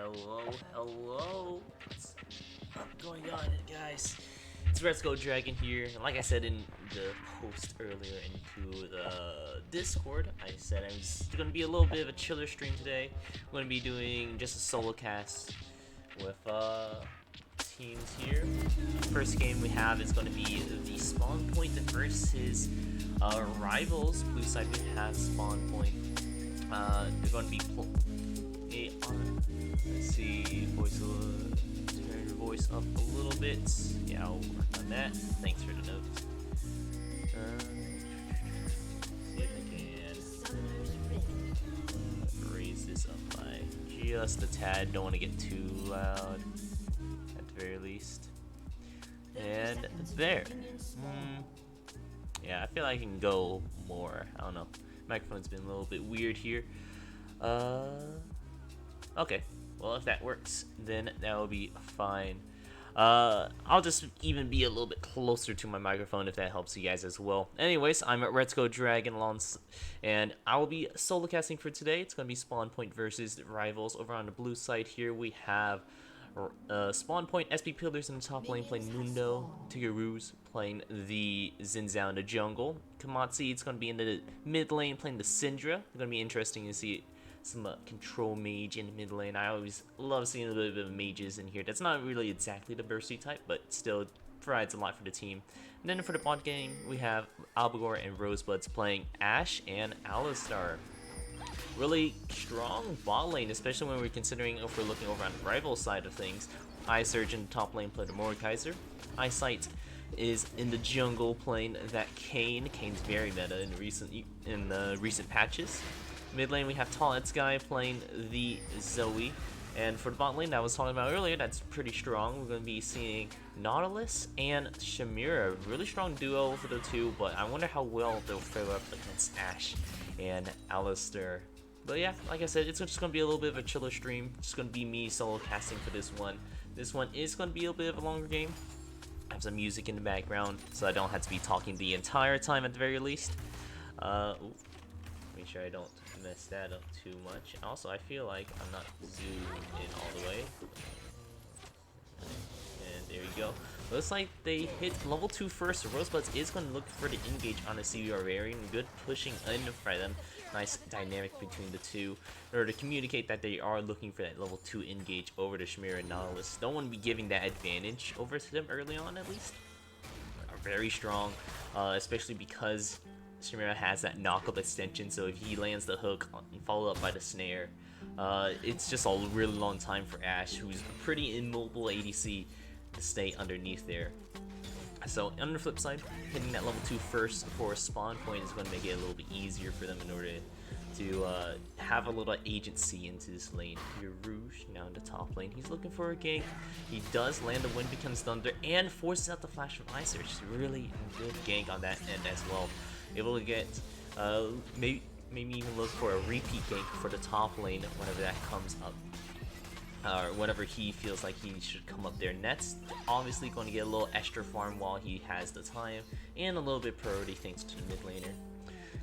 Hello. What's going on, guys? It's Let's Go Dragon here, and like I said in the post earlier into the Discord, I said I was going to be a little bit of a chiller stream today. We're going to be doing just a solo cast with teams here. First game we have is going to be the Spawn Point versus Rivals. Blue side we have Spawn Point. They're going to be let's see, turn your voice up a little bit. Yeah, I'll work on that. Thanks for the note. See if I can raise this up by just a tad. Don't want to get too loud, at the very least. And there. Yeah, I feel like I can go more. I don't know. Microphone's been a little bit weird here. Okay, well, if that works, then that will be fine. I'll just even be a little bit closer to my microphone if that helps you guys as well. Anyways, I'm at Let's Go Dragon, and I will be solo casting for today. It's going to be Spawn Point versus Rivals. Over on the blue side here, we have Spawn Point, SP Pillars in the top lane playing Mundo, Tigaroos playing the Zinzao in the jungle. Kamatsi, it's going to be in the mid lane playing the Syndra. It's going to be interesting to see some control mage in the mid lane. I always love seeing a little bit of mages in here. That's not really exactly the bursty type, but still provides a lot for the team. And then for the bot game, we have Albagor and Rosebuds playing Ashe and Alistar. Really strong bot lane, especially when we're considering if we're looking over on the rival side of things. Isurge in the top lane playing the Mordekaiser. Eyesight is in the jungle playing that Kayn. Kayn's very meta in the recent patches. Mid lane we have Tall-Guy playing the Zoe, and for the bot lane that I was talking about earlier, that's pretty strong. We're going to be seeing Nautilus and Shamira, really strong duo for the two, but I wonder how well they'll fare up against Ashe and Alistar. But yeah, like I said, it's just going to be a little bit of a chiller stream. It's going to be me solo casting for this one. This one is going to be a bit of a longer game. I have some music in the background, so I don't have to be talking the entire time at the very least. Make sure I don't mess that up too much. Also, I feel like I'm not zoomed in all the way. And there you go. Looks like they hit level 2 first. So Rosebuds is going to look for the engage on the CV Barbarian. Good pushing in for them. Nice dynamic between the two in order to communicate that they are looking for that level 2 engage over to Shamira and Nautilus. Don't want to be giving that advantage over to them early on, at least. Are very strong, especially because Shamira has that knock-up extension, so if he lands the hook and followed up by the snare, it's just a really long time for Ashe, who's a pretty immobile ADC, to stay underneath there. So on the flip side, hitting that level 2 first for Spawn Point is going to make it a little bit easier for them in order to have a little agency into this lane. Here, Rouge now in the top lane. He's looking for a gank. He does land the Wind Becomes Thunder and forces out the flash from Isurge. Really good gank on that end as well. Able to get maybe even look for a repeat gank for the top lane whenever that comes up, or whenever he feels like he should come up there. And that's obviously going to get a little extra farm while he has the time, and a little bit priority thanks to the mid laner.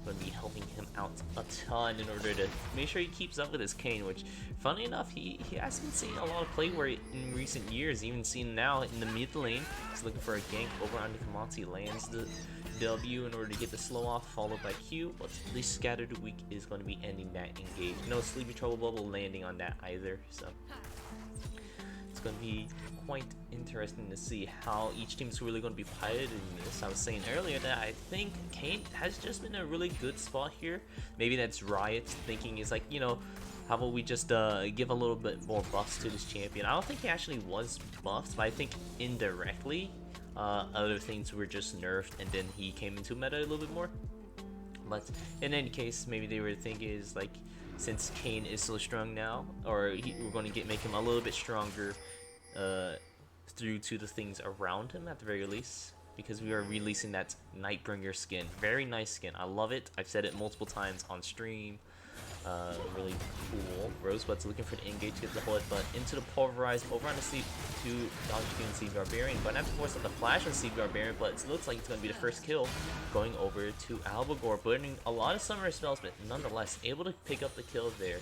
Going to be helping him out a ton in order to make sure he keeps up with his Kayn, which, funny enough, he hasn't been seeing a lot of play where in recent years, even seen now in the mid lane. He's looking for a gank over on the Kamatsi, lands the W in order to get the slow off, followed by Q, but the Scattered Weak is going to be ending that engage. No Sleepy Trouble Bubble landing on that either, so it's going to be quite interesting to see how each team is really going to be piloted in this. I was saying earlier that I think Kayn has just been a really good spot here. Maybe that's Riot's thinking is like, you know, how about we just give a little bit more buffs to this champion. I don't think he actually was buffed, but I think indirectly other things were just nerfed and then he came into meta a little bit more. But in any case, maybe they were thinking is like, since Kayn is so strong now, or we're going to make him a little bit stronger through to the things around him at the very least, because we are releasing that Nightbringer skin. Very nice skin. I love it. I've said it multiple times on stream. Really cool. Rosebud's looking for the engage to get the hold, but into the pulverize over on the C2 dodge and CV Barbarian, but not to force out the flash on CV Barbarian, but it looks like it's going to be the first kill going over to Albagor, burning a lot of summoner spells, but nonetheless able to pick up the kill there.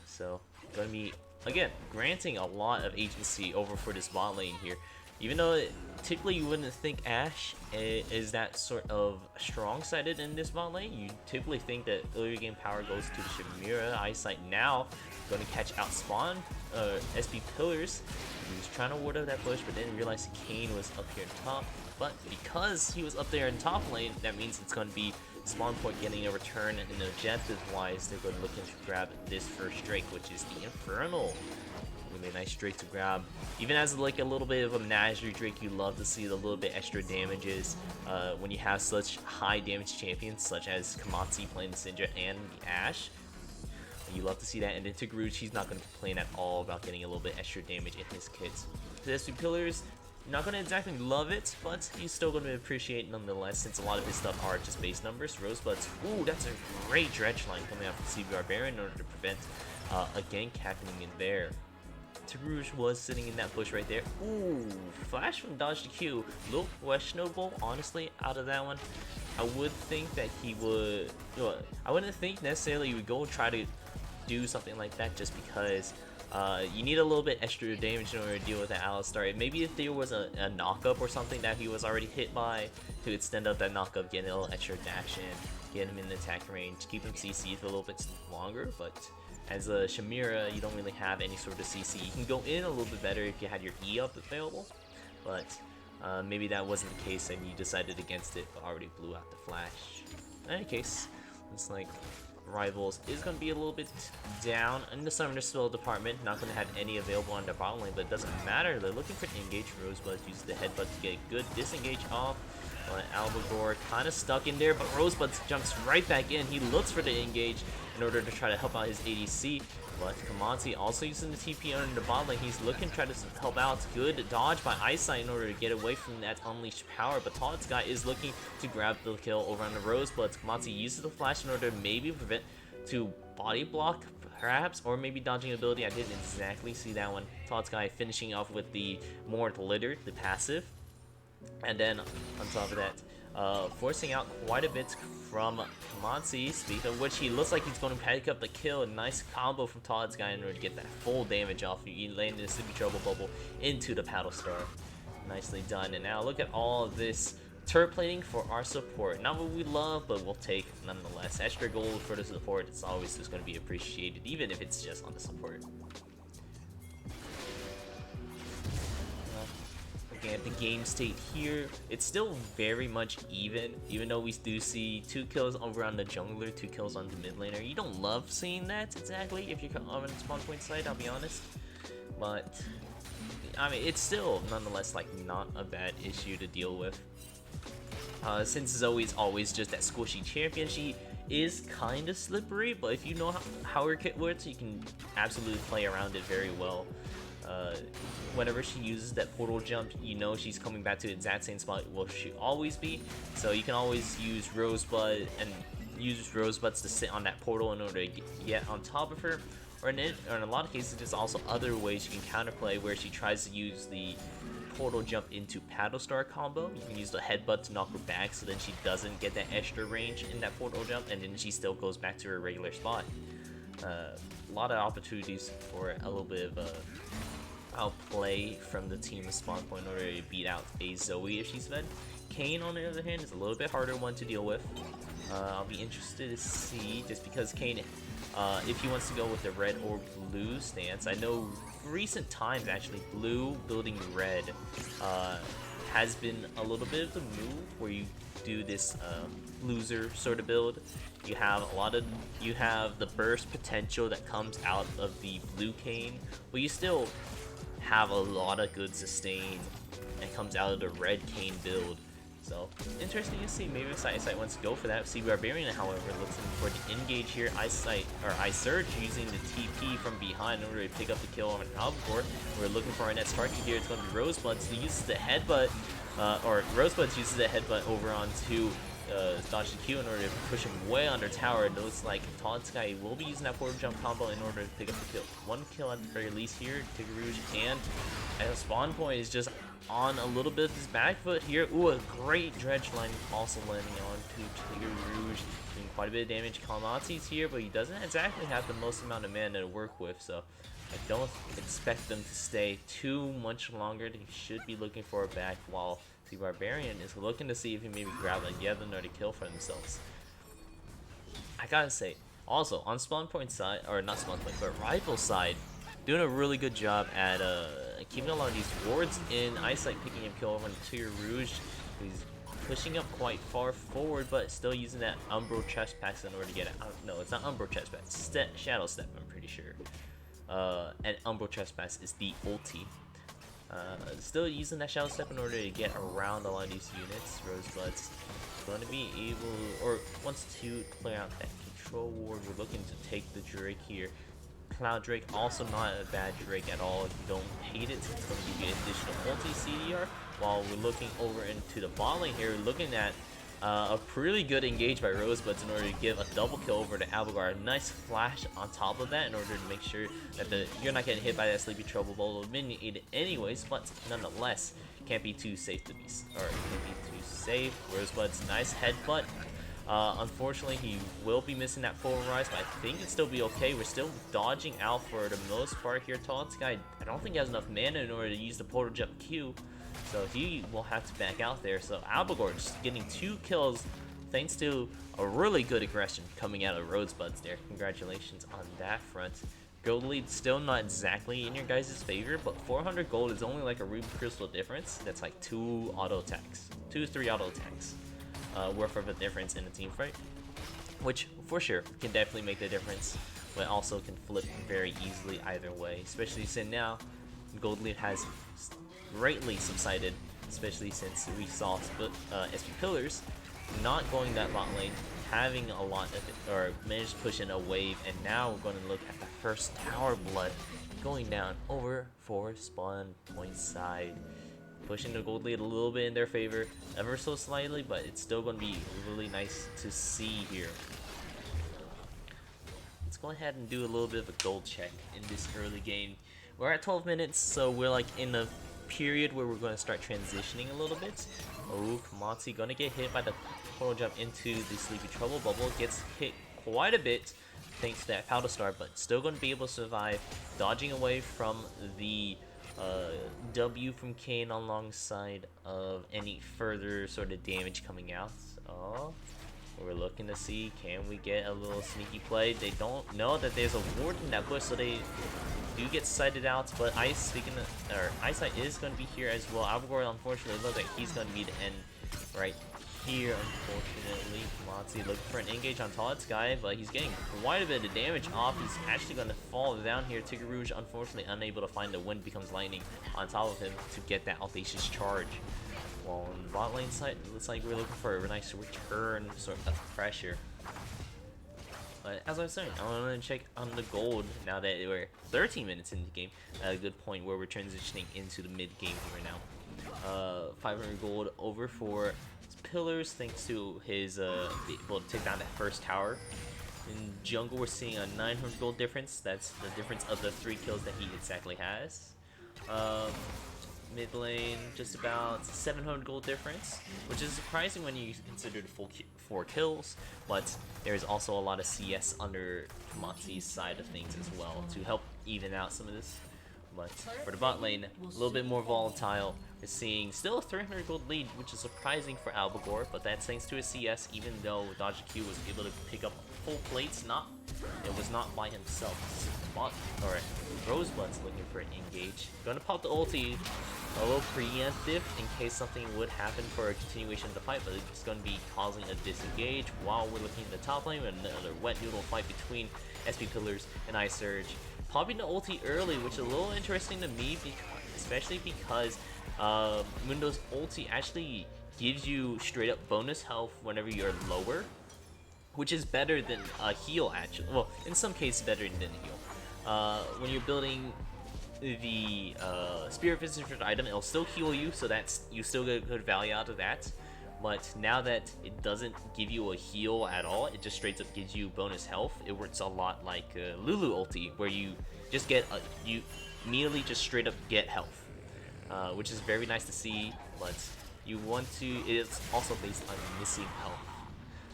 So going to be again, granting a lot of agency over for this bot lane here. Even though typically you wouldn't think Ashe is that sort of strong-sided in this bot lane, you typically think that early game power goes to Shamira. Eyesight now going to catch out spawn SP Pillars. He was trying to ward out that bush, but then realized Kane was up here on top. But because he was up there in top lane, that means it's going to be spawn point getting a return, and objective-wise, they're going to look to grab this first Drake, which is the Infernal. Really nice Drake to grab. Even as like a little bit of a menagerie Drake, you love to see the little bit extra damages when you have such high damage champions such as Kamazi playing the Syndra and the Ashe. You love to see that, and then Tigrew, he's not going to complain at all about getting a little bit extra damage in his kits. The SP Pillars, not going to exactly love it, but he's still going to appreciate it nonetheless, since a lot of his stuff are just base numbers. Rosebuds, ooh, that's a great dredge line coming out from CBR Baron in order to prevent a gank happening in there. Tigrew was sitting in that bush right there. Ooh, flash from dodge to Q. A little questionable, honestly, out of that one. I would think that he would... I wouldn't think necessarily he would go try to do something like that just because you need a little bit extra damage in order to deal with that Alistar. Maybe if there was a knock-up or something that he was already hit by, to extend up that knock-up, get a little extra dash in, get him in the attack range, keep him CC'd for a little bit longer, but... As a Shamira, you don't really have any sort of CC. You can go in a little bit better if you had your E up available, but maybe that wasn't the case and you decided against it, but already blew out the flash. In any case, it's like Rivals is going to be a little bit down in the Summoner Spell department. Not going to have any available on their bottom lane, but it doesn't matter. They're looking for an engage. Rosebud uses the headbutt to get a good disengage off. Albagor kind of stuck in there, but Rosebud jumps right back in. He looks for the engage in order to try to help out his ADC, but Kamazi also using the TP under the bot lane. He's looking to try to help out. Good dodge by Eyesight in order to get away from that unleashed power, but Todd's guy is looking to grab the kill over on the Rosebuds. Kamazi uses the flash in order to maybe prevent to body block, perhaps, or maybe dodging ability. I didn't exactly see that one. Todd's guy finishing off with the more litter, the passive. And then, on top of that, forcing out quite a bit from Kamazi, speaking of which, he looks like he's going to pick up the kill. A nice combo from Todd's guy in order to get that full damage off. He landed a Super Trouble Bubble into the Paddle Star. Nicely done. And now look at all of this turret plating for our support. Not what we love, but we'll take nonetheless. Extra gold for the support, it's always just going to be appreciated, even if it's just on the support. At the game state here, it's still very much even though we do see 2 kills over on the jungler, 2 kills on the mid laner. You don't love seeing that exactly if you're on the spawn point side, I'll be honest, but I mean, it's still nonetheless like not a bad issue to deal with. Since Zoe's always just that squishy champion, she is kind of slippery, but if you know how her kit works, you can absolutely play around it very well. Whenever she uses that portal jump, you know she's coming back to the exact same spot where she always be. So you can always use Rosebud and use Rosebuds to sit on that portal in order to get on top of her. Or in a lot of cases, there's also other ways you can counterplay where she tries to use the portal jump into Paddle Star combo. You can use the headbutt to knock her back so then she doesn't get that extra range in that portal jump, and then she still goes back to her regular spot. A lot of opportunities for a little bit of outplay from the team spawn point in order to beat out a Zoe if she's fed. Kane, on the other hand, is a little bit harder one to deal with. I'll be interested to see, just because Kane, if he wants to go with the red or blue stance. I know recent times, actually, blue building red has been a little bit of the move where you do this loser sort of build. You have you have the burst potential that comes out of the blue Kane, but you still have a lot of good sustain that comes out of the red Kane build. So interesting to see. Maybe Eyesight wants to go for that. CB Barbarian, however, looks for the engage here. Isurge using the TP from behind in order to pick up the kill on an Albagor. We're looking for our next target here. It's going to be Rosebuds. He uses the headbutt, or Rosebuds uses the headbutt over onto dodge the Q in order to push him way under tower. It looks like Todd Sky will be using that forward jump combo in order to pick up the kill. One kill at the very least here, Tigger Rouge, and a spawn point is just on a little bit of his back foot here. Ooh, a great dredge line also landing on to Tigger Rouge, doing quite a bit of damage. Kalmati's here, but he doesn't exactly have the most amount of mana to work with, so I don't expect them to stay too much longer. They should be looking for a back, while the Barbarian is looking to see if he maybe grab like yet another kill for themselves. I gotta say, also on spawn point side, or not spawn point, but rival side, doing a really good job at keeping a lot of these wards in eyesight, picking up kill over on Tigger Rouge. He's pushing up quite far forward, but still using that Umbro Trespass in order to get it. No, it's not Umbro Trespass. Shadow Step, I'm pretty sure. And Umbro Trespass is the ulti. Still using that Shadow Step in order to get around a lot of these units. Rosebud's going to be able, or wants to clear out that control ward. We're looking to take the Drake here. Cloud Drake, also not a bad Drake at all if you don't hate it. It's going to give you additional multi CDR. While we're looking over into the bot lane here, looking at a pretty good engage by Rosebuds in order to give a double kill over to Albagar. A nice flash on top of that in order to make sure that you're not getting hit by that Sleepy Trouble Bowl minion aided anyways, but nonetheless, can't be too safe to be, or can't be too safe. Rosebuds, nice headbutt. Unfortunately, he will be missing that forward rise, but I think it'd still be okay. We're still dodging out for the most part here. This guy, I don't think he has enough mana in order to use the portal jump Q, so he will have to back out there. So Albagor just getting 2 kills thanks to a really good aggression coming out of Rosebuds there. Congratulations on that front. Gold lead still not exactly in your guys' favor, but 400 gold is only like a Ruby Crystal difference. That's like 2 auto attacks, 3 auto attacks. Worth of a difference in a team fight, which for sure can definitely make the difference, but also can flip very easily either way, especially since now gold lead has greatly subsided, especially since we saw SP Pillars not going that bot lane, having a lot of it, or managed to push in a wave, and now we're going to look at the first tower blood going down over for spawn point side. Pushing the gold lead a little bit in their favor, ever so slightly, but it's still going to be really nice to see here. Let's go ahead and do a little bit of a gold check in this early game. We're at 12 minutes, so we're like in a period where we're going to start transitioning a little bit. Oh, Kamatsu going to get hit by the portal jump into the Sleepy Trouble Bubble. Gets hit quite a bit thanks to that Powder Star, but still going to be able to survive, dodging away from the W from Kane alongside of any further sort of damage coming out. So we're looking to see, can we get a little sneaky play? They don't know that there's a ward in that bush, so they do get sighted out, but Eyesight is going to be here as well. Albagor, unfortunately, looks like he's going to be the end right here, unfortunately. Matsu looking for an engage on Todd's guy, but he's getting quite a bit of damage off. He's actually going to fall down here. Tigger Rouge, unfortunately, unable to find the wind becomes lightning on top of him to get that audacious charge. While on the bot lane side, it looks like we're looking for a nice return sort of pressure. But as I was saying, I want to check on the gold now that we're 13 minutes into the game. At a good point where we're transitioning into the mid-game here now. 500 gold over for Pillars thanks to his being able to take down that first tower. In jungle, we're seeing a 900 gold difference. That's the difference of the 3 kills that he exactly has. Mid lane, just about 700 gold difference, which is surprising when you consider the full 4 kills, but there's also a lot of CS under Kamatsu's side of things as well to help even out some of this. But for the bot lane, a little bit more volatile. We're seeing still a 300 gold lead, which is surprising for Albagor, but that's thanks to his CS, even though Dodge Q was able to pick up full plates. It was not by himself. Rosebud's looking for an engage. Gonna pop the ulti, a little preemptive in case something would happen for a continuation of the fight, but it's gonna be causing a disengage while we're looking at the top lane with another wet noodle fight between SP Pillars and Ice Surge. Popping the ulti early, which is a little interesting to me, especially because Mundo's ulti actually gives you straight up bonus health whenever you're lower, which is better than a heal actually. Well, in some cases better than a heal. When you're building the Spirit Visitor item, it'll still heal you, so that's you still get good value out of that. But now that it doesn't give you a heal at all, it just straight up gives you bonus health. It works a lot like Lulu ulti, where you just get you immediately just straight up get health, which is very nice to see. But you want to, it's also based on missing health,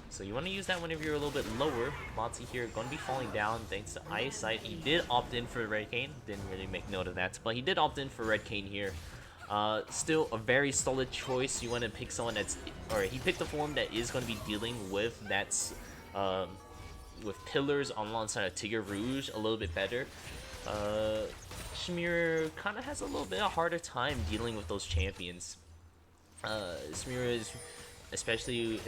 so you want to use that whenever you're a little bit lower. Monty here going to be falling down thanks to eyesight. He did opt in for Red Cane, didn't really make note of that, but he did opt in for Red Cane here. Still a very solid choice. You want to pick someone that's, or he picked a form that is going to be dealing with that's with pillars alongside of Tigger Rouge a little bit better. Shamira kind of has a little bit of harder time dealing with those champions. Shamira is, especially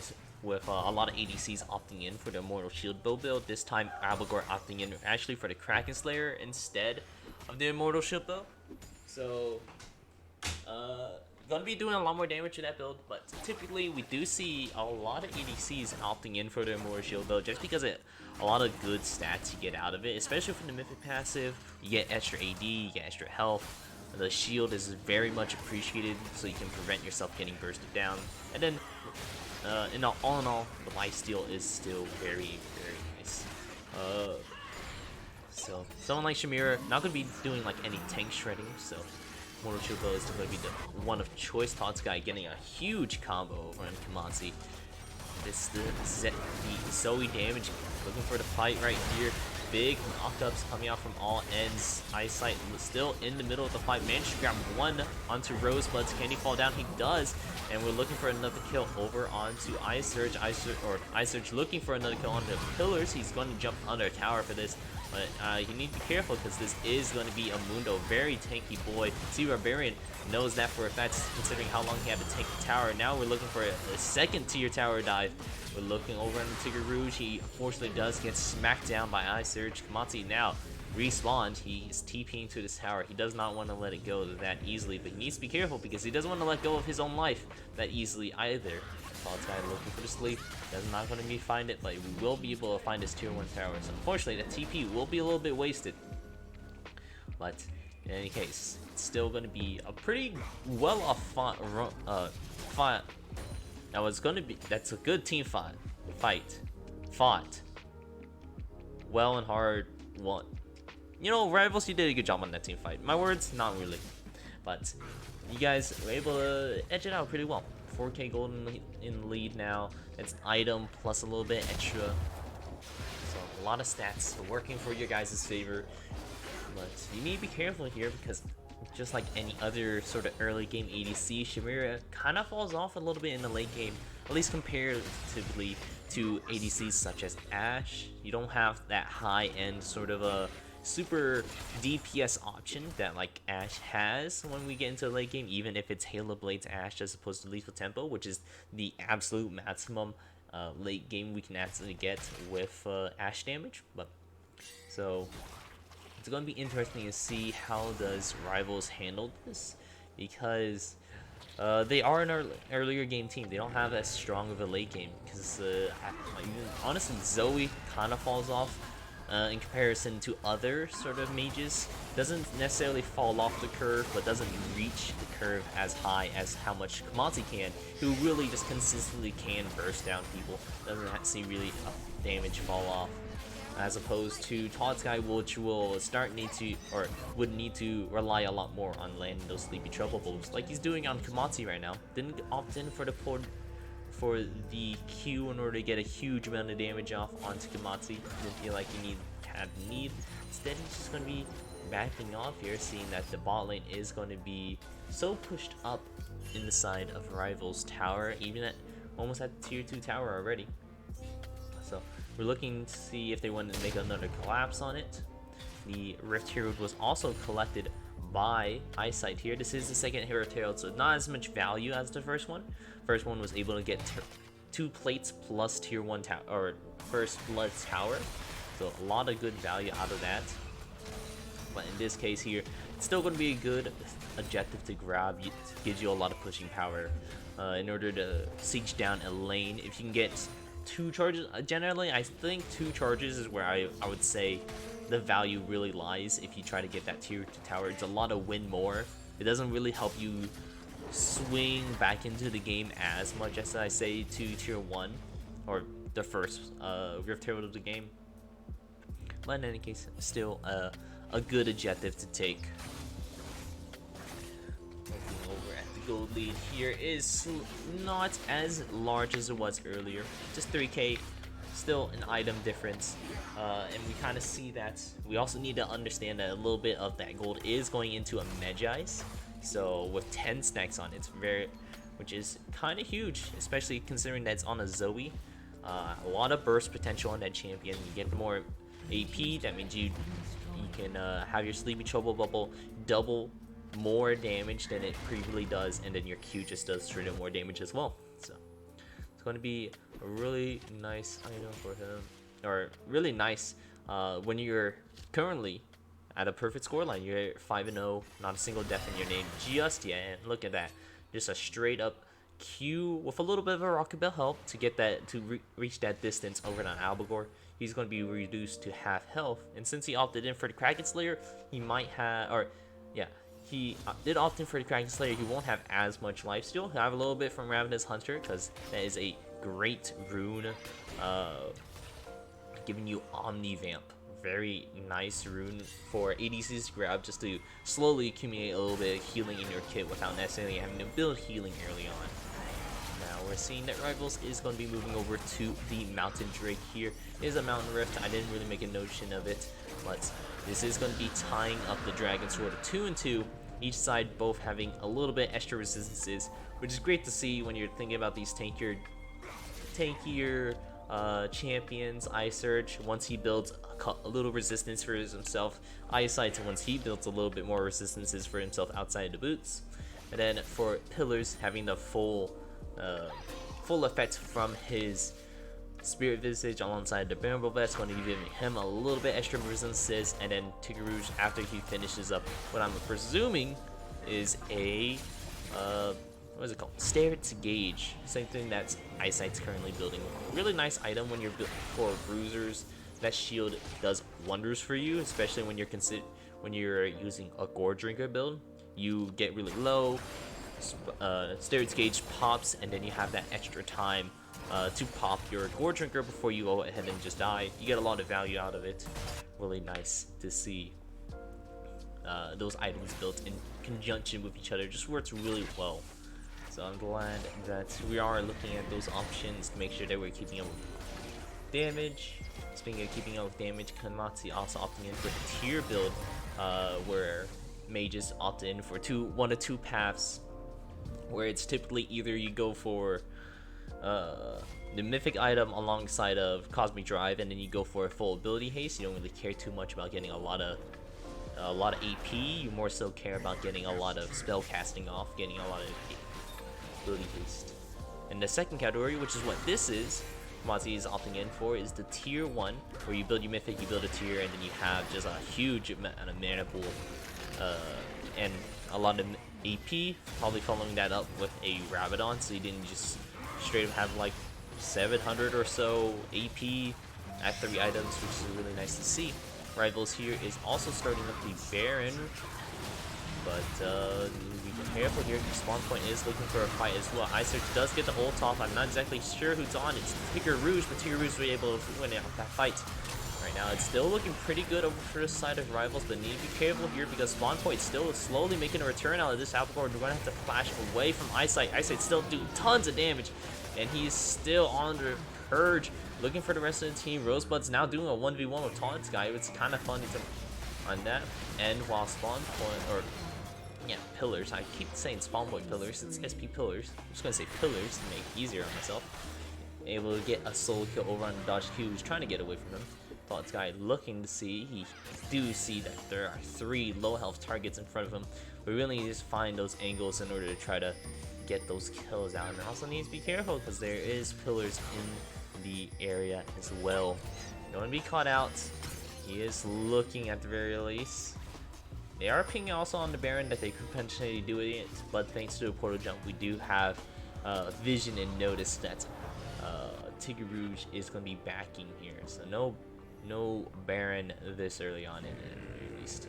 with a lot of ADCs opting in for the Immortal Shield build. This time Abelgor opting in actually for the Kraken Slayer instead of the Immortal Shield build. So gonna be doing a lot more damage to that build, but typically we do see a lot of ADCs opting in for the Immortal Shield build just because a lot of good stats you get out of it, especially from the Mythic passive. You get extra AD, you get extra health. The shield is very much appreciated, so you can prevent yourself getting bursted down. And then, all in all, the lifesteal is still very, very nice. So someone like Shamira not gonna be doing like any tank shredding, so Mortal Shield build is still gonna be the one of choice. Tots guy getting a huge combo over on Kamanzi. This the Zoe damage, looking for the fight right here. Big knockups coming out from all ends. Eyesight still in the middle of the fight. Managed to grab one onto Rosebuds. Can he fall down? He does. And we're looking for another kill over onto Ice Surge. Ice Surge looking for another kill onto the pillars. He's going to jump under a tower for this. But you need to be careful because this is going to be a Mundo. Very tanky boy. See, Barbarian knows that for a fact, considering how long he had to tank the tower. Now we're looking for a second tier tower dive. We're looking over on the Tigger Rouge. He unfortunately does get smacked down by Ice Surge. Kamatsu now respawned. He is TPing to this tower. He does not want to let it go that easily, but he needs to be careful because he doesn't want to let go of his own life that easily either. False guy looking for the sleep. That's not going to be find it, but we will be able to find his tier 1 tower. So unfortunately, the TP will be a little bit wasted. But in any case, it's still going to be a pretty well off fight. Now it's going to be, that's a good team fight. Fought. Well and hard. Won. You know, Rivals, you did a good job on that team fight. My words, not really. But you guys were able to edge it out pretty well. 4K gold in the lead now. It's item plus a little bit extra. So a lot of stats working for your guys' favor. But you need to be careful here because just like any other sort of early game ADC, Shamira kind of falls off a little bit in the late game, at least comparatively to ADCs such as Ashe. You don't have that high-end sort of a super DPS option that like Ashe has when we get into the late game, even if it's Halo Blades Ashe as opposed to Lethal Tempo, which is the absolute maximum late game we can actually get with Ashe damage. But so it's going to be interesting to see how does Rivals handle this, because they are an earlier game team. They don't have as strong of a late game because honestly Zoe kind of falls off in comparison to other sort of mages. Doesn't necessarily fall off the curve, but doesn't reach the curve as high as how much Kamatsu can, who really just consistently can burst down people. Doesn't see really damage fall off, as opposed to Todd's guy, which will would need to rely a lot more on landing those sleepy trouble bulbs like he's doing on Kamatsu right now. Didn't opt in for the Q in order to get a huge amount of damage off onto Kamatsu. Didn't feel like he had need. Instead, he's just going to be backing off here, seeing that the bot lane is going to be so pushed up in the side of Rivals tower, even at almost at tier 2 tower already. So we're looking to see if they want to make another collapse on it. The Rift Herald was also collected by Eyesight here. This is the second Rift Herald, so not as much value as the first one. First one was able to get 2 plates plus tier 1 tower, or first blood tower, so a lot of good value out of that. But in this case here, it's still going to be a good objective to grab. It gives you a lot of pushing power in order to siege down a lane. If you can get 2 charges, generally I think 2 charges is where I would say the value really lies. If you try to get that tier 2 tower, it's a lot of win more. It doesn't really help you swing back into the game as much as I say to tier 1 or the first Rift Herald of the game. But in any case, still a good objective to take. Looking over at the gold lead here is not as large as it was earlier. Just 3k, still an item difference. And we kind of see that. We also need to understand that a little bit of that gold is going into a Magi's. So with 10 stacks on it, which is kind of huge, especially considering that it's on a Zoe. A lot of burst potential on that champion. You get more AP, that means you can have your Sleepy Trouble Bubble double more damage than it previously does, and then your Q just does straight up more damage as well. So it's going to be a really nice item for him, or really nice when you're currently at a perfect scoreline. You're 5-0, not a single death in your name just yet, and look at that, just a straight up Q with a little bit of a Rocket Bell help to get that to reach that distance over on Albagore. He's going to be reduced to half health, and since he opted in for the Kraken Slayer, he might have, or yeah, he did opt in for the Kraken Slayer. He won't have as much lifesteal. He'll have a little bit from Ravenous Hunter, because that is a great rune, giving you Omni Vamp. Very nice rune for ADCs to grab, just to slowly accumulate a little bit of healing in your kit without necessarily having to build healing early on. Now we're seeing that Rivals is going to be moving over to the Mountain Drake here. It is a Mountain Rift. I didn't really make a notion of it, but this is going to be tying up the Dragon Sword of 2 and 2. Each side both having a little bit extra resistances, which is great to see when you're thinking about these tankier champions. Ice Urge, once he builds a little resistance for himself. Eyesight, once he builds a little bit more resistances for himself outside of the boots. And then for Pillars, having the full effect from his Spirit Visage alongside the Bearable Vest, going to give him a little bit extra resistances. And then Tigger Rouge, after he finishes up what I'm presuming is a what is it called? Stare to Gauge. Same thing that Eyesight's currently building. Really nice item when you're for bruisers. That shield does wonders for you, especially when you're using a Gore Drinker build. You get really low, Stare to Gauge pops, and then you have that extra time to pop your Gore Drinker before you go ahead and just die. You get a lot of value out of it. Really nice to see those items built in conjunction with each other. Just works really well. So I'm glad that we are looking at those options to make sure that we're keeping up with damage. Speaking of keeping up with damage, Kanmatsu also opting in for the tier build, where mages opt in for one of two paths, where it's typically either you go for the mythic item alongside of Cosmic Drive, and then you go for a full ability haste. You don't really care too much about getting a lot of AP. You more so care about getting a lot of spell casting off, getting a lot of ability haste. And the second category, which is what this is, Mazi is opting in for, is the tier 1, where you build your mythic, you build a tier, and then you have just a huge amount of mana pool and a lot of AP, probably following that up with a Rabadon, so you didn't just straight up have like 700 or so AP at 3 items, which is really nice to see. Rivals here is also starting with the Baron, but be careful here. Spawn Point is looking for a fight as well. Ice Urge does get the ult off. I'm not exactly sure who's on. It's Tigger Rouge, but Tigger Rouge will be able to win out that fight. Right now, it's still looking pretty good over for the side of Rivals, but need to be careful here because Spawn Point still is slowly making a return out of this Albagore. We're going to have to flash away from Eyesight. Eyesight still doing tons of damage, and he's still on the Purge, looking for the rest of the team. Rosebud's now doing a 1v1 with Taunt Guy. It's kind of fun to on that end while Spawn Point, or yeah, Pillars. I keep saying Spawn Point Pillars. It's SP Pillars. I'm just going to say Pillars to make it easier on myself. Able to get a solo kill over on Dodge Q, who's trying to get away from him. Thoughts Guy looking to see. He do see that there are 3 low health targets in front of him. We really need to find those angles in order to try to get those kills out. And also needs to be careful because there is Pillars in the area as well. Don't want to be caught out. He is looking at the very least. They are pinging also on the Baron that they could potentially do it, but thanks to the portal jump, we do have vision and notice that Tigger Rouge is going to be backing here. So no Baron this early on in it, at least.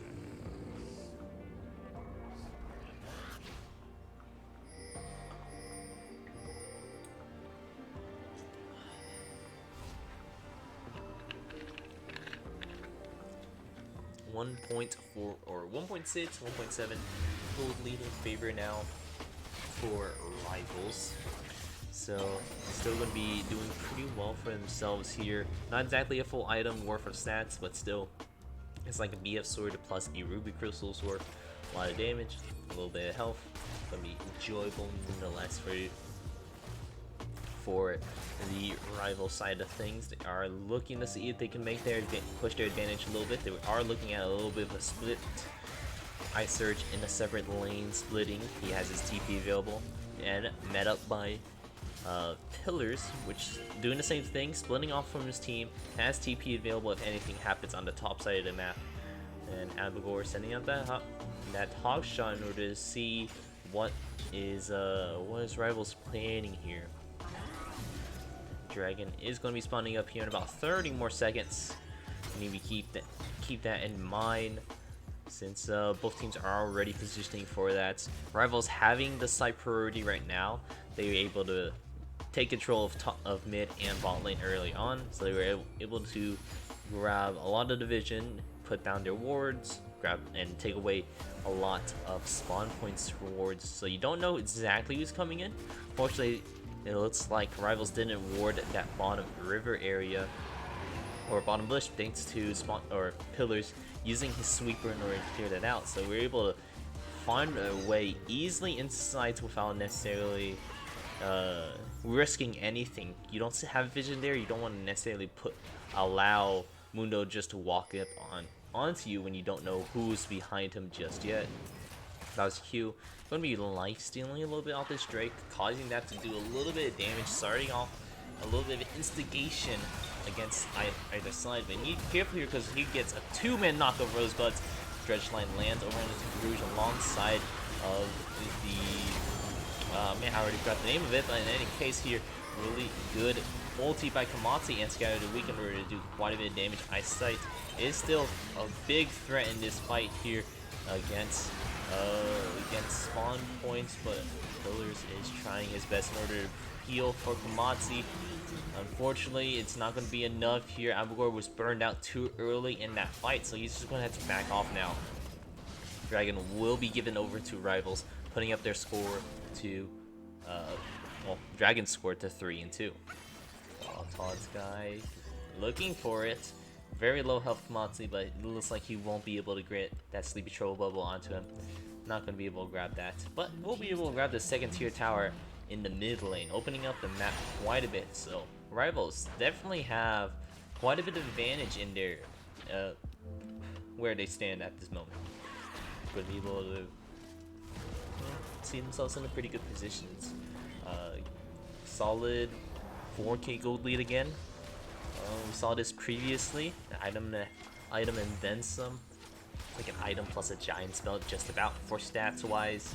1.4 or 1.6, 1.7 gold lead in favor now for Rivals. So still going to be doing pretty well for themselves here. Not exactly a full item worth of stats, but still, it's like a BF sword plus a Ruby Crystal sword. A lot of damage, a little bit of health. Going to be enjoyable nonetheless for the rival side of things. They are looking to see if they can make push their advantage a little bit. They are looking at a little bit of a split. Ice Surge in a separate lane splitting. He has his TP available and met up by Pillars, which doing the same thing, splitting off from his team, has TP available if anything happens on the top side of the map. And Abigor sending out that hog shot in order to see what is Rivals planning here. Dragon is going to be spawning up here in about 30 more seconds. You need to keep that in mind, since both teams are already positioning for that. Rivals having the side priority right now. They were able to take control of mid and bot lane early on, so they were able to grab a lot of division, put down their wards, grab and take away a lot of spawn points rewards. So you don't know exactly who's coming in. Fortunately, it looks like Rivals didn't ward that bottom river area or bottom bush thanks to Pillars using his sweeper in order to clear that out. So we're able to find a way easily inside without necessarily risking anything. You don't have vision there. You don't want to necessarily allow Mundo just to walk up onto you when you don't know who's behind him just yet. That was Q. Going to be life stealing a little bit off this Drake, causing that to do a little bit of damage, starting off a little bit of instigation against either side. But you need to be careful here because he gets a 2-man knock of Rosebuds. Dredge line lands over into Rouge alongside of the man, I already forgot the name of it, but in any case here, really good ulti by Kamati and Scatter the Weak in order to do quite a bit of damage. Eyesight is still a big threat in this fight here against spawn points, but Pillars is trying his best in order to heal for Kamati. Unfortunately, it's not going to be enough here. Abigor was burned out too early in that fight, so he's just going to have to back off now. Dragon will be given over to Rivals, putting up their score to, Dragon's score to 3-2. Todd's guy looking for it. Very low health Kamati, but it looks like he won't be able to get that Sleepy Troll bubble onto him. Not going to be able to grab that, but we'll be able to grab the second tier tower in the mid lane, opening up the map quite a bit. So Rivals definitely have quite a bit of advantage in their where they stand at this moment. Going to be able to see themselves in a pretty good positions. Solid 4k gold lead again. We saw this previously. The item and then some. Like an item plus a giant spell, just about for stats wise.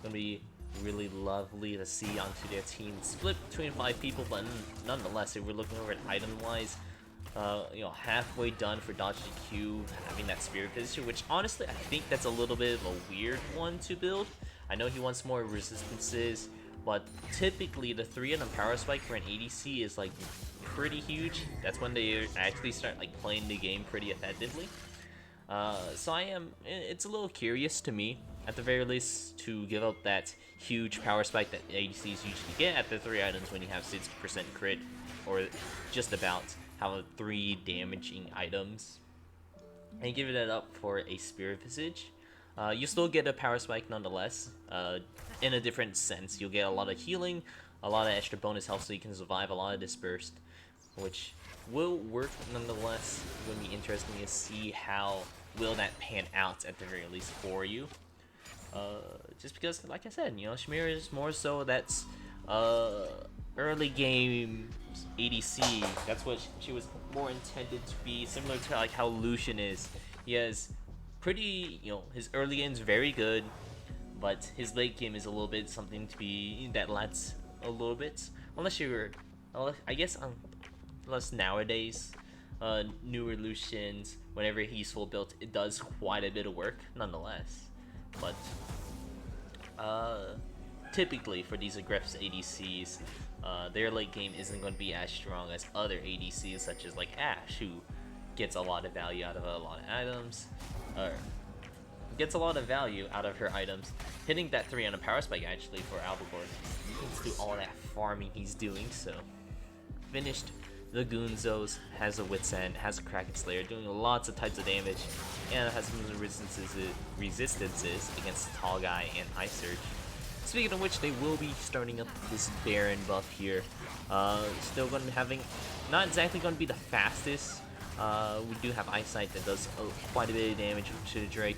Gonna be really lovely to see onto their team split between 5 people, but nonetheless, if we're looking over it item wise, halfway done for Dodge Q, having that spirit position, which honestly I think that's a little bit of a weird one to build. I know he wants more resistances, but typically the 3-item power spike for an ADC is like pretty huge. That's when they actually start like playing the game pretty effectively. So it's a little curious to me, at the very least, to give up that huge power spike that ADCs usually get at the 3 items when you have 60% crit, or just about have 3 damaging items, and give it up for a Spirit Visage. You still get a power spike nonetheless, in a different sense. You'll get a lot of healing, a lot of extra bonus health so you can survive a lot of dispersed, which will work nonetheless. It's going to be interesting to see how will that pan out at the very least for you. Just because, like I said, Shamira is more so that's early game ADC. That's what she was more intended to be, similar to like how Lucian is. He has pretty, his early game is very good, but his late game is a little bit something to be that lacks a little bit. Unless nowadays, newer Lucians, whenever he's full built, it does quite a bit of work nonetheless. But typically for these aggressive ADCs, their late game isn't going to be as strong as other ADCs such as like Ashe, who gets a lot of value out of a lot of items. gets a lot of value out of her items. Hitting that 3 on a power spike actually for Albagor. Let's do all that farming he's doing, so. Finished the Goonzos, has a Wit's End, has a Kraken Slayer, doing lots of types of damage, and has some resistances against Tall Guy and Ice Surge. Speaking of which, they will be starting up this Baron buff here. Still going to be having, not exactly going to be the fastest. We do have Eyesight that does quite a bit of damage to the Drake.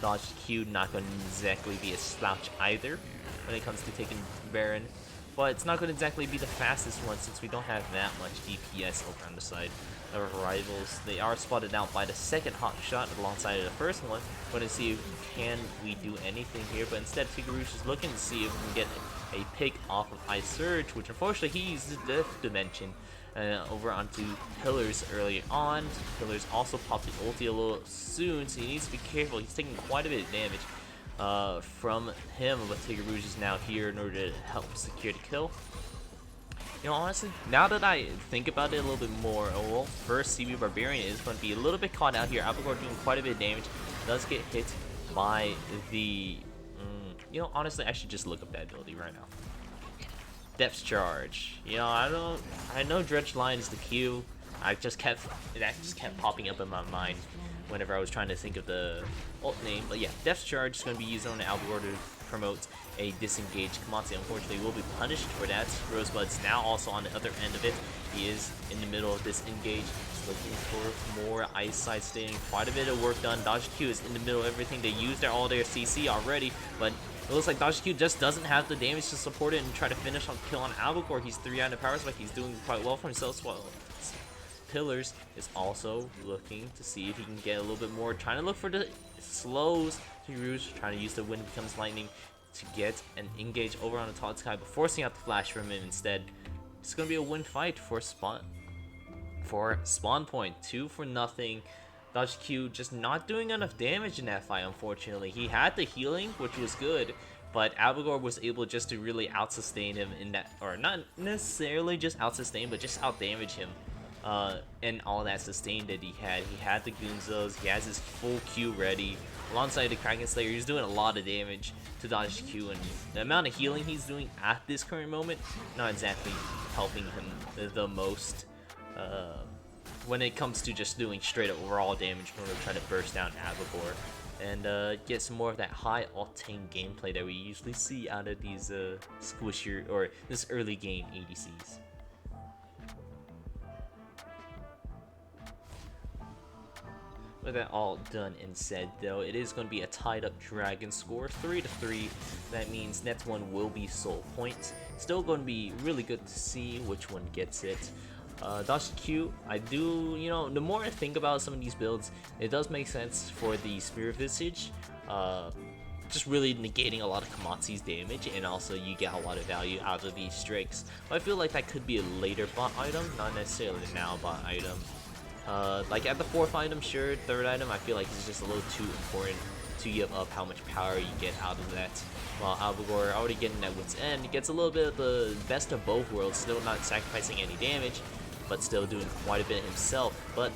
Dodge Q, not going to exactly be a slouch either when it comes to taking Baron. But it's not going to exactly be the fastest one since we don't have that much DPS over on the side of our rivals. They are spotted out by the second hot shot alongside of the first one. Going to see if can we do anything here, but instead Tigrerouge is looking to see if we can get a pick off of Ice Surge, which unfortunately he used the Death Dimension over onto Pillars early on. Pillars also popped the ulti a little soon, so he needs to be careful. He's taking quite a bit of damage from him, but Tigrerouge is now here in order to help secure the kill. You know, honestly, now that I think about it a little bit more, well, first CB Barbarian is going to be a little bit caught out here. Albagor doing quite a bit of damage, does get hit by the, you know, honestly, I should just look up that ability right now. Depth Charge. You know, I know Dredge Line is the Q. That just kept popping up in my mind whenever I was trying to think of the ult name. But yeah, Depth Charge is going to be used on Albagor to promote a disengaged Komatsu. Unfortunately, will be punished for that. Rosebud's now also on the other end of it. He is in the middle of this engage. He's looking for more Eyesight, staying quite a bit of work done. Dodge Q is in the middle of everything. They used all their CC already, but it looks like Dodge Q just doesn't have the damage to support it and try to finish on kill on Albagor. He's 3 out of power spike. He's doing quite well for himself. Well, Pillars is also looking to see if he can get a little bit more, trying to look for the slows. Tigrerouge trying to use the Wind Becomes Lightning to get an engage over on the Todd Sky, but forcing out the flash from him instead. It's going to be a win fight for spawn point. 2 for nothing. Dodge Q just not doing enough damage in that fight, unfortunately. He had the healing, which was good, but Albagor was able just to really out-sustain him in that, or not necessarily just out-sustain, but just out-damage him. And all that sustain that he had. He had the Goonzos, he has his full Q ready. Alongside the Kraken Slayer, he's doing a lot of damage to Dodge Q, and the amount of healing he's doing at this current moment, not exactly helping him the most. When it comes to just doing straight up overall damage in order to try to burst down Albagor and get some more of that high octane gameplay that we usually see out of these squishier or this early game ADCs. With that all done and said, though, it is going to be a tied up dragon score, 3-3. That means next one will be soul points. Still going to be really good to see which one gets it. Dodge Q, I do, you know, the more I think about some of these builds, it does make sense for the Spirit Visage. Just really negating a lot of Komatsu's damage, and also you get a lot of value out of these Drakes. But I feel like that could be a later bot item, not necessarily a now bot item. Like at the 4th item, sure, 3rd item, I feel like it's just a little too important to give up how much power you get out of that. While Albagor already getting that Wit's End, he gets a little bit of the best of both worlds, still not sacrificing any damage, but still doing quite a bit himself. But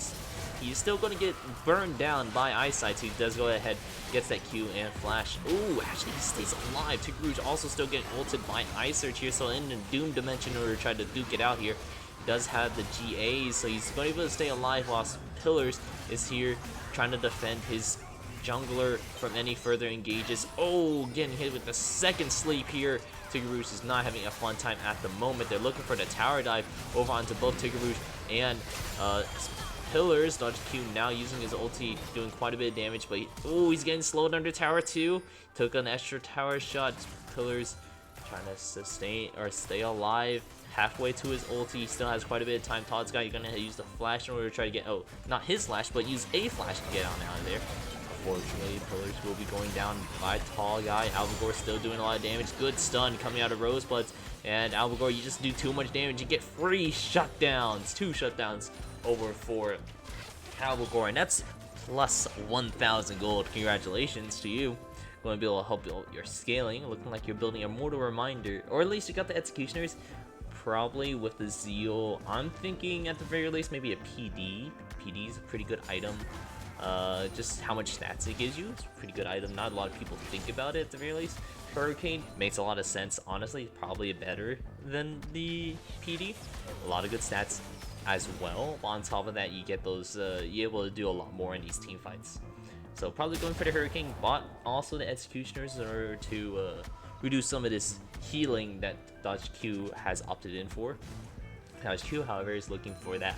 he's still going to get burned down by Eyesight, so he does go ahead, gets that Q and flash. Ooh, actually he stays alive. Tigrerouge also still getting ulted by Ice Surge here, so in the Doom Dimension in order to try to duke it out here. Does have the GAs, so he's going to be able to stay alive whilst Pillars is here trying to defend his jungler from any further engages. Oh, getting hit with the second sleep here. Tigrerouge is not having a fun time at the moment. They're looking for the tower dive over onto both Tigrerouge and Pillars. Dodge Q now using his ulti, doing quite a bit of damage, but he's getting slowed under tower too. Took an extra tower shot. Pillars trying to sustain or stay alive. Halfway to his ulti, he still has quite a bit of time. Todd's guy, you're gonna use the flash in order to try to get, not his flash, but use a flash to get on out of there. Unfortunately, Pillars will be going down by Tall Guy. Albagor still doing a lot of damage. Good stun coming out of Rosebuds. And Albagor, you just do too much damage. You get free shutdowns. 2 shutdowns over for Albagor. And that's plus 1,000 gold. Congratulations to you. Going to be able to help build your scaling. Looking like you're building a Mortal Reminder. Or at least you got the Executioners. Probably with the Zeal. I'm thinking at the very least maybe a PD. PD is a pretty good item. just how much stats it gives you. It's a pretty good item. Not a lot of people think about it at the very least. Hurricane makes a lot of sense. Honestly, probably better than the PD. A lot of good stats as well. On top of that, you get those, you're able to do a lot more in these team fights. So probably going for the Hurricane, but also the Executioners in order to reduce some of this healing that Dodge Q has opted in for. Dodge Q, however, is looking for that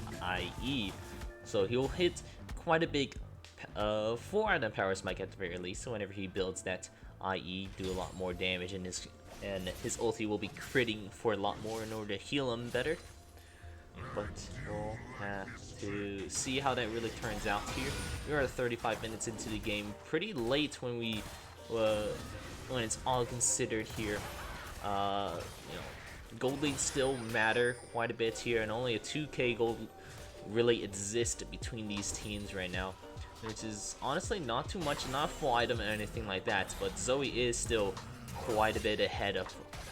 IE, so he'll hit quite a big 4-item power spike at the very least. So whenever he builds that IE, do a lot more damage, and his ulti will be critting for a lot more in order to heal him better. But we'll have to see how that really turns out here. We are 35 minutes into the game, pretty late when we when it's all considered here. You know, gold leads still matter quite a bit here, and only a 2k gold really exists between these teams right now, which is honestly not too much, not a full item or anything like that. But Zoe is still quite a bit ahead of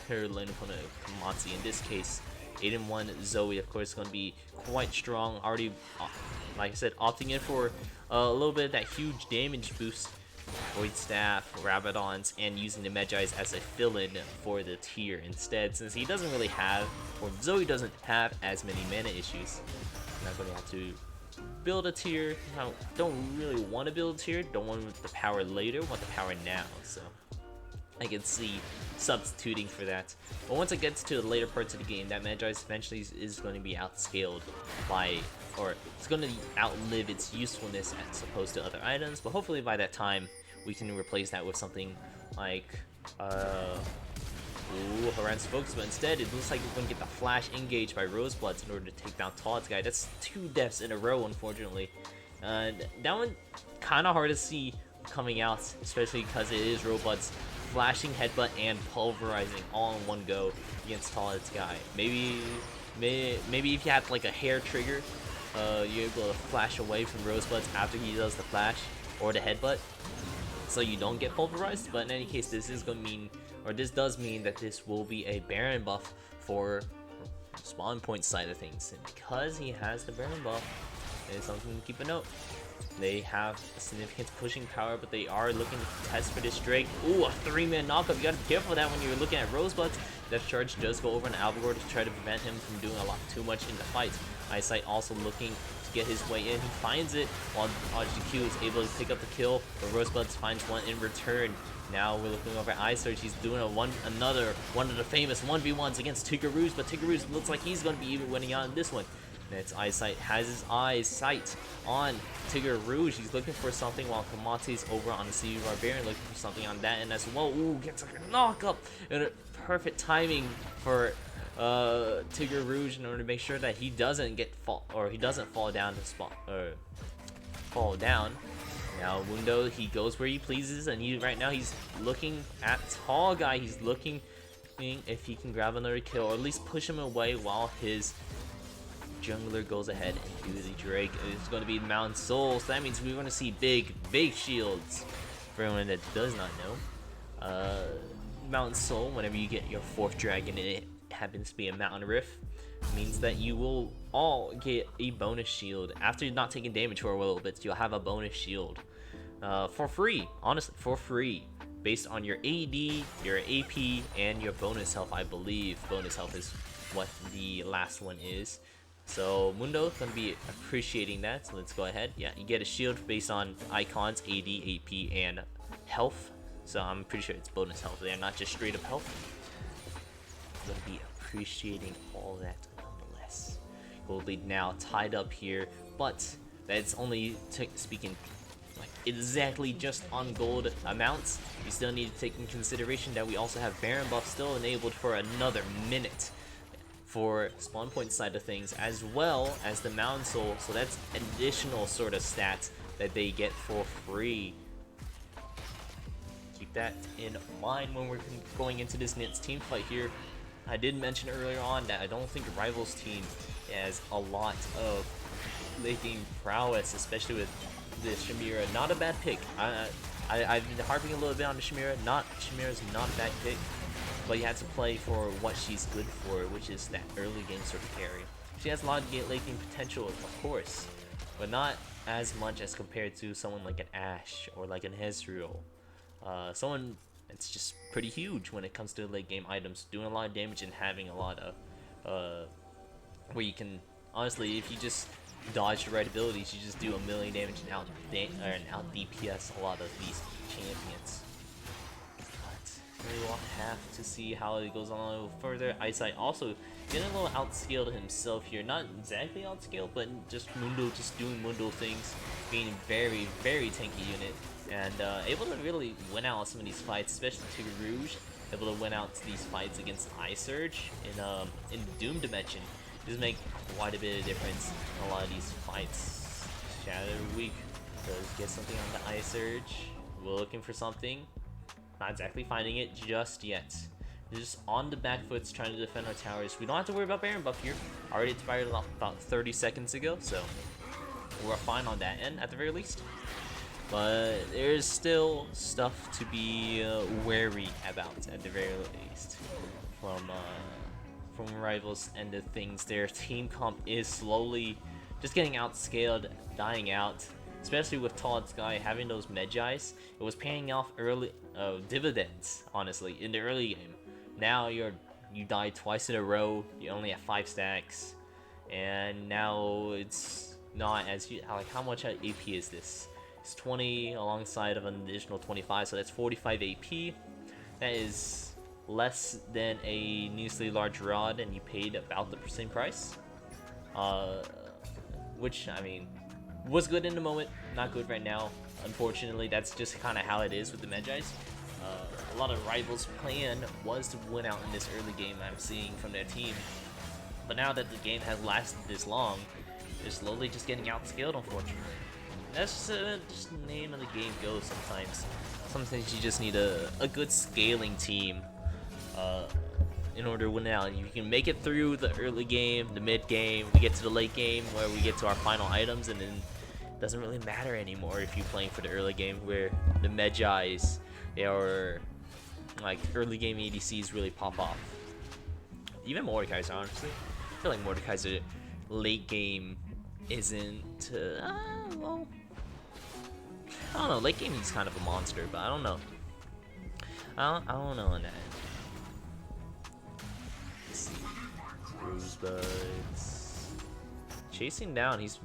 her lane opponent Kamati. In this case, 8-1 Zoe, of course, is going to be quite strong. Already, like I said, opting in for a little bit of that huge damage boost. Void Staff, Rabadons, and using the Magi's as a fill-in for the tier instead, since he doesn't really have, or Zoe doesn't have as many mana issues. I'm not going to have to build a tier. I don't really want to build a tier. Don't want the power later, want the power now. So I can see substituting for that. But once it gets to the later parts of the game, that Magi's eventually is going to be outscaled by, or it's going to outlive its usefulness as opposed to other items. But hopefully by that time, we can replace that with something like, Haran's Focus. But instead, it looks like we're going to get the Flash engaged by Rosebloods in order to take down Todd's guy. That's 2 deaths in a row, unfortunately. And that one kind of hard to see coming out, especially because it is Rosebloods flashing, headbutt, and pulverizing all in one go against Todd's guy. Maybe if you had like a hair trigger, you're able to flash away from Rosebloods after he does the flash or the headbutt, so you don't get pulverized. But in any case, this is going to mean, or this does mean, that this will be a Baron buff for spawn point side of things. And because he has the Baron buff, it's something to keep a note. They have a significant pushing power, but they are looking to test for this Drake. Ooh, a 3-man knockup. You gotta be careful of that when you're looking at Rosebloods. That charge does go over an Alvegor to try to prevent him from doing a lot too much in the fight. Eyesight also looking to get his way in. He finds it, while RGQ is able to pick up the kill, but Rosebloods finds one in return. Now we're looking over at Eyesearch. He's doing another one of the famous 1v1s against Tigger Rouge, but Tigger Rouge looks like he's going to be even winning out in this one. It's Eyesight has his eyes sight on Tigger Rouge. He's looking for something, while Kamate's over on the CV Barbarian looking for something on that end as well. Ooh, gets like a knock up, and perfect timing for Tigger Rouge in order to make sure that he doesn't fall down to spot or fall down. Now Mundo, he goes where he pleases, and right now he's looking at Tall Guy. He's looking if he can grab another kill, or at least push him away while his jungler goes ahead and do the Drake. It's going to be Mountain Soul, so that means we're going to see big shields. For anyone that does not know, Mountain Soul, whenever you get your 4th dragon and it happens to be a Mountain Rift, means that you will all get a bonus shield. After not taking damage for a little bit, you'll have a bonus shield for free, honestly, for free, based on your AD, your AP, and your bonus health. I believe bonus health is what the last one is. So Mundo's gonna be appreciating that. So let's go ahead. Yeah, you get a shield based on icons, AD, AP, and health. So I'm pretty sure it's bonus health there, not just straight up health. Gonna be appreciating all that nonetheless. Gold lead now tied up here, but that's only speaking like exactly just on gold amounts. You still need to take in consideration that we also have Baron buff still enabled for another minute for spawn point side of things, as well as the Mountain Soul. So that's additional sort of stats that they get for free. Keep that in mind when we're going into this Nits team fight here. I did mention earlier on that I don't think Rivals team has a lot of late game prowess, especially with the Shamira. Not a bad pick. I've been harping a little bit on the Shamira. Shamira's not a bad pick, but you have to play for what she's good for, which is that early game sort of carry. She has a lot of late game potential, of course, but not as much as compared to someone like an Ashe or like an Ezreal. Someone that's just pretty huge when it comes to late game items, doing a lot of damage and having a lot of where you can honestly, if you just dodge the right abilities, you just do a million damage and out DPS a lot of these champions. We will have to see how it goes on a little further. Eyesight also getting a little outscaled himself here. Not exactly outscaled, but just Mundo just doing Mundo things, being a very, very tanky unit, and able to really win out some of these fights, especially to Rouge. Able to win out these fights against Eye Surge in Doom Dimension. Just make quite a bit of difference in a lot of these fights. Shadow Weak does get something on the Eye Surge. We're looking for something. Not exactly finding it just yet. We're just on the back foot trying to defend our towers. We don't have to worry about Baron buff here. Already expired about 30 seconds ago, so we're fine on that end at the very least. But there's still stuff to be wary about at the very least from Rivals and the things. Their team comp is slowly just getting outscaled, dying out. Especially with Tall Sky having those Medjais, it was paying off early dividends, honestly, in the early game. Now you die twice in a row, you only have 5 stacks, and now it's not as like how much AP is this? It's 20 alongside of an additional 25, so that's 45 AP. That is less than a needlessly large rod, and you paid about the same price. Which I mean, was good in the moment, not good right now. Unfortunately, that's just kind of how it is with the Medjais. A lot of Rivals' plan was to win out in this early game I'm seeing from their team. But now that the game has lasted this long, they're slowly just getting outscaled, unfortunately. That's just the name of the game goes sometimes. Sometimes you just need a good scaling team in order to win out. You can make it through the early game, the mid game, we get to the late game where we get to our final items, and then it doesn't really matter anymore if you're playing for the early game where the Medjais, they are like early game ADCs really pop off. Even Mordekaiser, honestly. I feel like Mordekaiser late game isn't, well, I don't know, late game he's kind of a monster, but I don't know. I don't know on that. Rosebuds chasing down. He's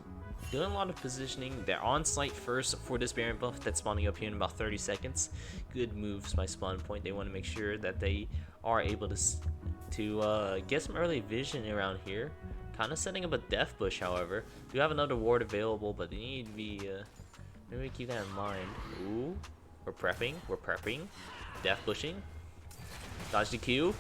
doing a lot of positioning. They're on site first for this Baron buff that's spawning up here in about 30 seconds. Good moves by Spawn Point. They want to make sure that they are able to get some early vision around here. Kind of setting up a death bush, however. Do have another ward available, but they need to be maybe keep that in mind. Ooh, we're prepping. Death bushing. Dodge the Q.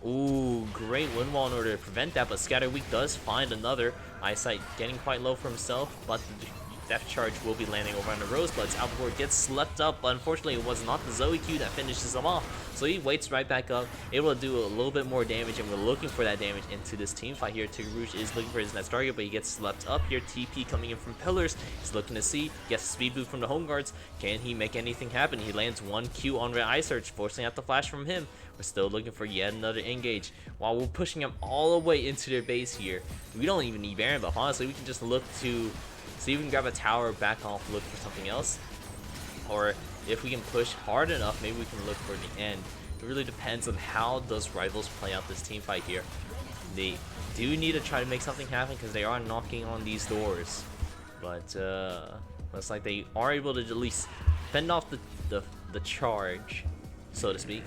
Ooh, great wind wall in order to prevent that, but Scatter Weak does find another. Eyesight getting quite low for himself, but the Death Charge will be landing over on the Rosebuds. Alpagore gets slept up, but unfortunately it was not the Zoe Q that finishes him off. So he waits right back up, able to do a little bit more damage, and we're looking for that damage into this team fight here. Rouge is looking for his next target, but he gets slept up here. TP coming in from Pillars. He's looking to see, gets a speed boost from the Home Guards. Can he make anything happen? He lands one Q on Red Eye Search, forcing out the flash from him. We're still looking for yet another engage. While we're pushing them all the way into their base here, we don't even need Baron buff. Honestly, we can just look to see if we can grab a tower, back off, look for something else. Or if we can push hard enough, maybe we can look for the end. It really depends on how does Rivals play out this team fight here. They do need to try to make something happen because they are knocking on these doors. But looks like they are able to at least fend off the charge, so to speak.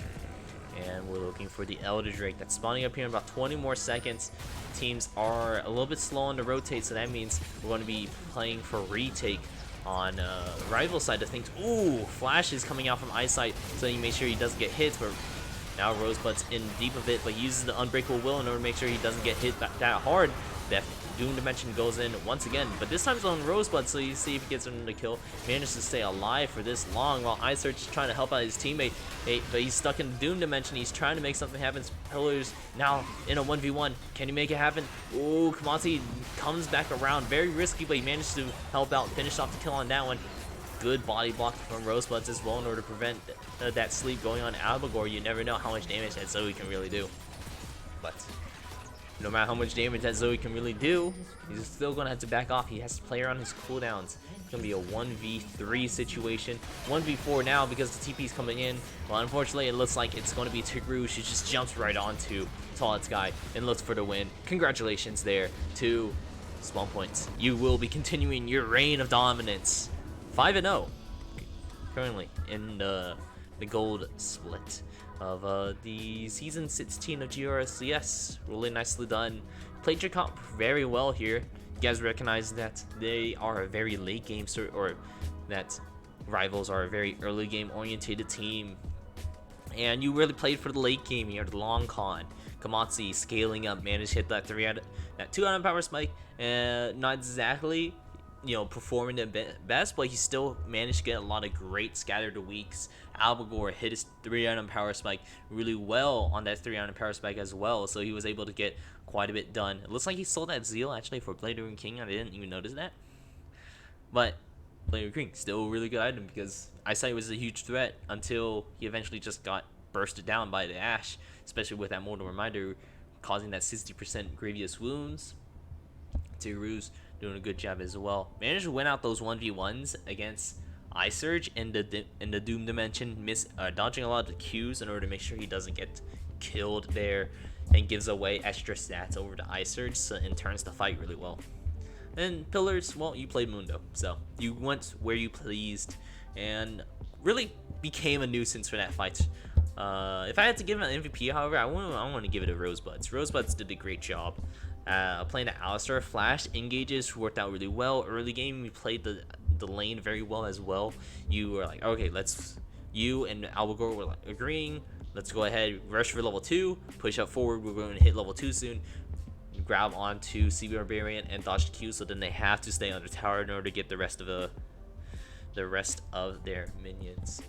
And we're looking for the Elder Drake that's spawning up here in about 20 more seconds. Teams are a little bit slow on the rotate, so that means we're going to be playing for retake on rival side of things. Ooh, Flash is coming out from Eyesight, so you make sure he doesn't get hit. But now Rosebud's in deep of it, but uses the Unbreakable Will in order to make sure he doesn't get hit that hard. That Doom Dimension goes in once again, but this time it's on Rosebud, so you see if he gets him to kill. Manages to stay alive for this long while Eye Search is trying to help out his teammate. But he's stuck in Doom Dimension. He's trying to make something happen. Pillars now in a 1v1. Can he make it happen? Ooh, Kamasi comes back around. Very risky, but he managed to help out, finish off the kill on that one. Good body block from Rosebuds as well in order to prevent that sleep going on Albagore. You never know how much damage that Zoe can really do. But no matter how much damage that Zoe can really do, he's still gonna have to back off. He has to play around his cooldowns. It's gonna be a 1v3 situation. 1v4 now because the TP is coming in. Well, unfortunately, it looks like it's gonna be Tigrouche who just jumps right onto Tallest Guy and looks for the win. Congratulations there to Spawn Points. You will be continuing your reign of dominance. 5-0 currently in the gold split of the season 16 of GRLCS. Really nicely done. Played your comp very well here. You guys recognize that they are a very late game or that rivals are a very early game oriented team, and you really played for the late game here. The long con. Kamatsu scaling up, managed to hit that 2 power spike, and not exactly performing the best, but he still managed to get a lot of great scattered weeks. Albagore hit his 3-item power spike really well on that 3-item power spike as well, so he was able to get quite a bit done. It looks like he sold that Zeal actually for Blade Rune King. I didn't even notice that, but Blade Rune King still a really good item because Eyesight was a huge threat until he eventually just got bursted down by the Ashe, especially with that Mortal Reminder causing that 60% grievous wounds. Tigrouche doing a good job as well. Managed to win out those 1v1s against Isurge in the Doom Dimension, dodging a lot of the Qs in order to make sure he doesn't get killed there, and gives away extra stats over to Isurge, so and turns the fight really well. And Pillars, well, you played Mundo, so you went where you pleased and really became a nuisance for that fight. If I had to give it an MVP, however, I want to give it to Rosebuds. Rosebuds did a great job. Playing the Alistar flash engages worked out really well. Early game, we played the lane very well as well. You were like, okay, you and Albagore were like agreeing. Let's go ahead, rush for level 2, push up forward. We're going to hit level 2 soon. Grab onto CB Barbarian and dodge the Q, so then they have to stay under tower in order to get the rest of their minions.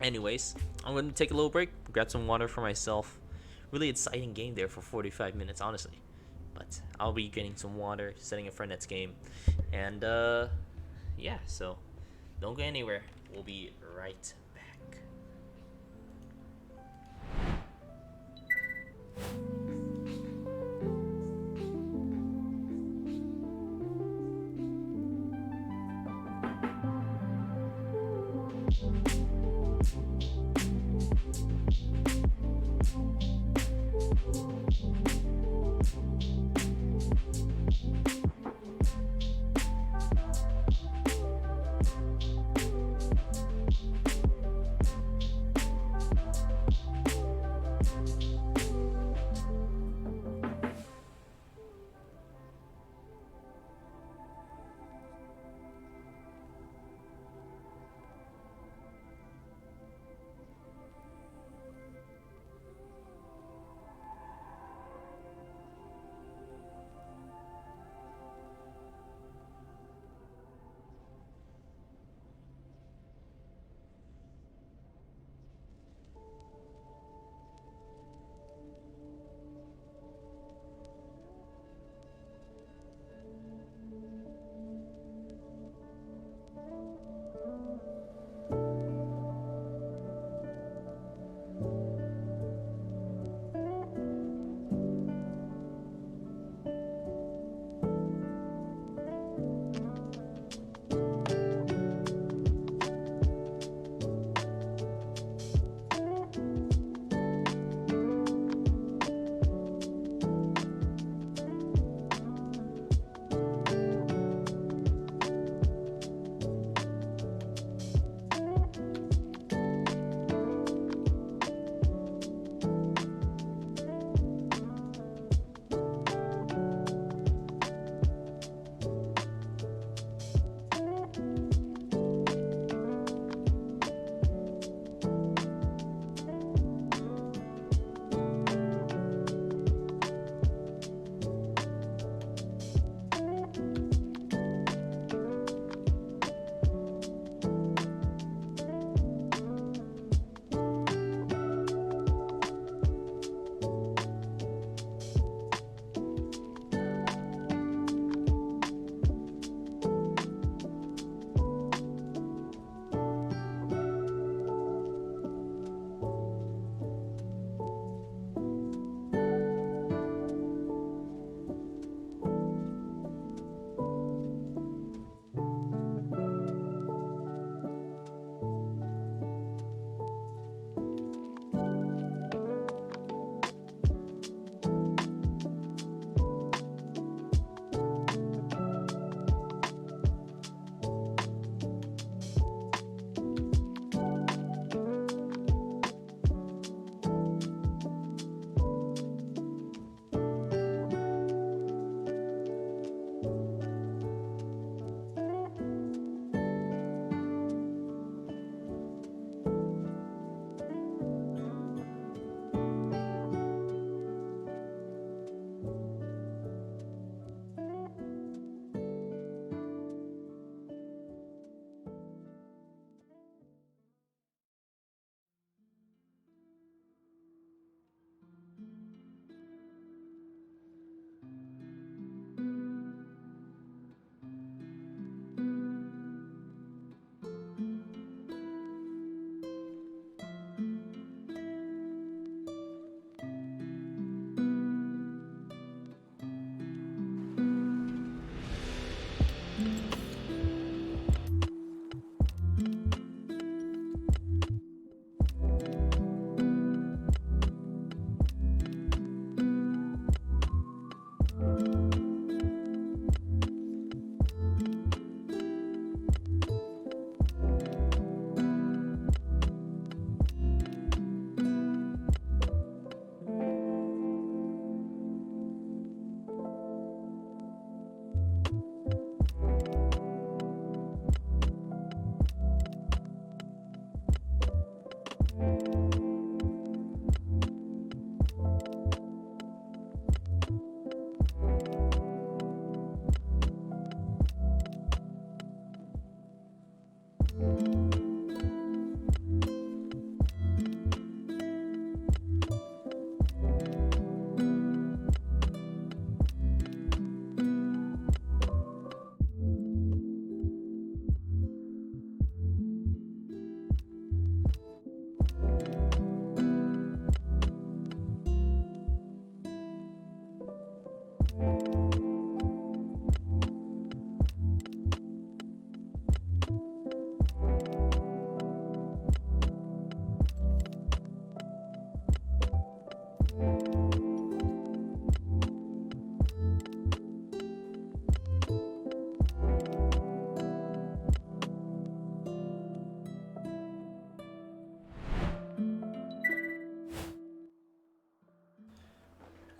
Anyways, I'm going to take a little break, grab some water for myself. Really exciting game there for 45 minutes, honestly. But I'll be getting some water, setting up for next game. And, yeah, so don't go anywhere. We'll be right back.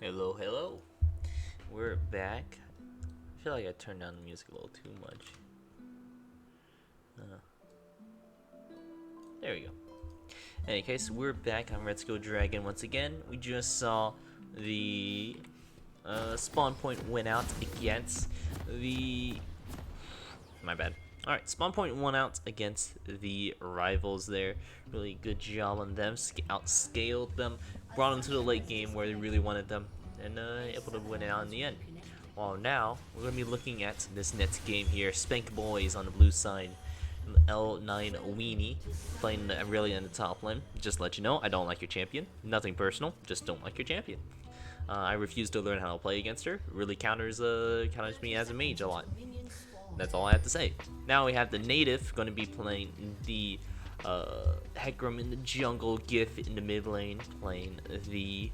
Hello, hello. We're back. I feel like I turned down the music a little too much. There we go. In any case, we're back on Red Skull Dragon once again. We just saw the spawn point went out against the... My bad. Alright, spawn point went out against the rivals there. Really good job on them. Outscaled them. Brought them to the late game where they really wanted them. And able to win it out in the end. Well, now, we're going to be looking at this next game here. Spank Boys on the blue side. L9 Weenie playing really in the top lane. Just to let you know, I don't like your champion. Nothing personal, just don't like your champion. I refuse to learn how to play against her. Really counters me as a mage a lot. That's all I have to say. Now we have the native going to be playing the Hecarim in the jungle, Gif in the mid lane, playing the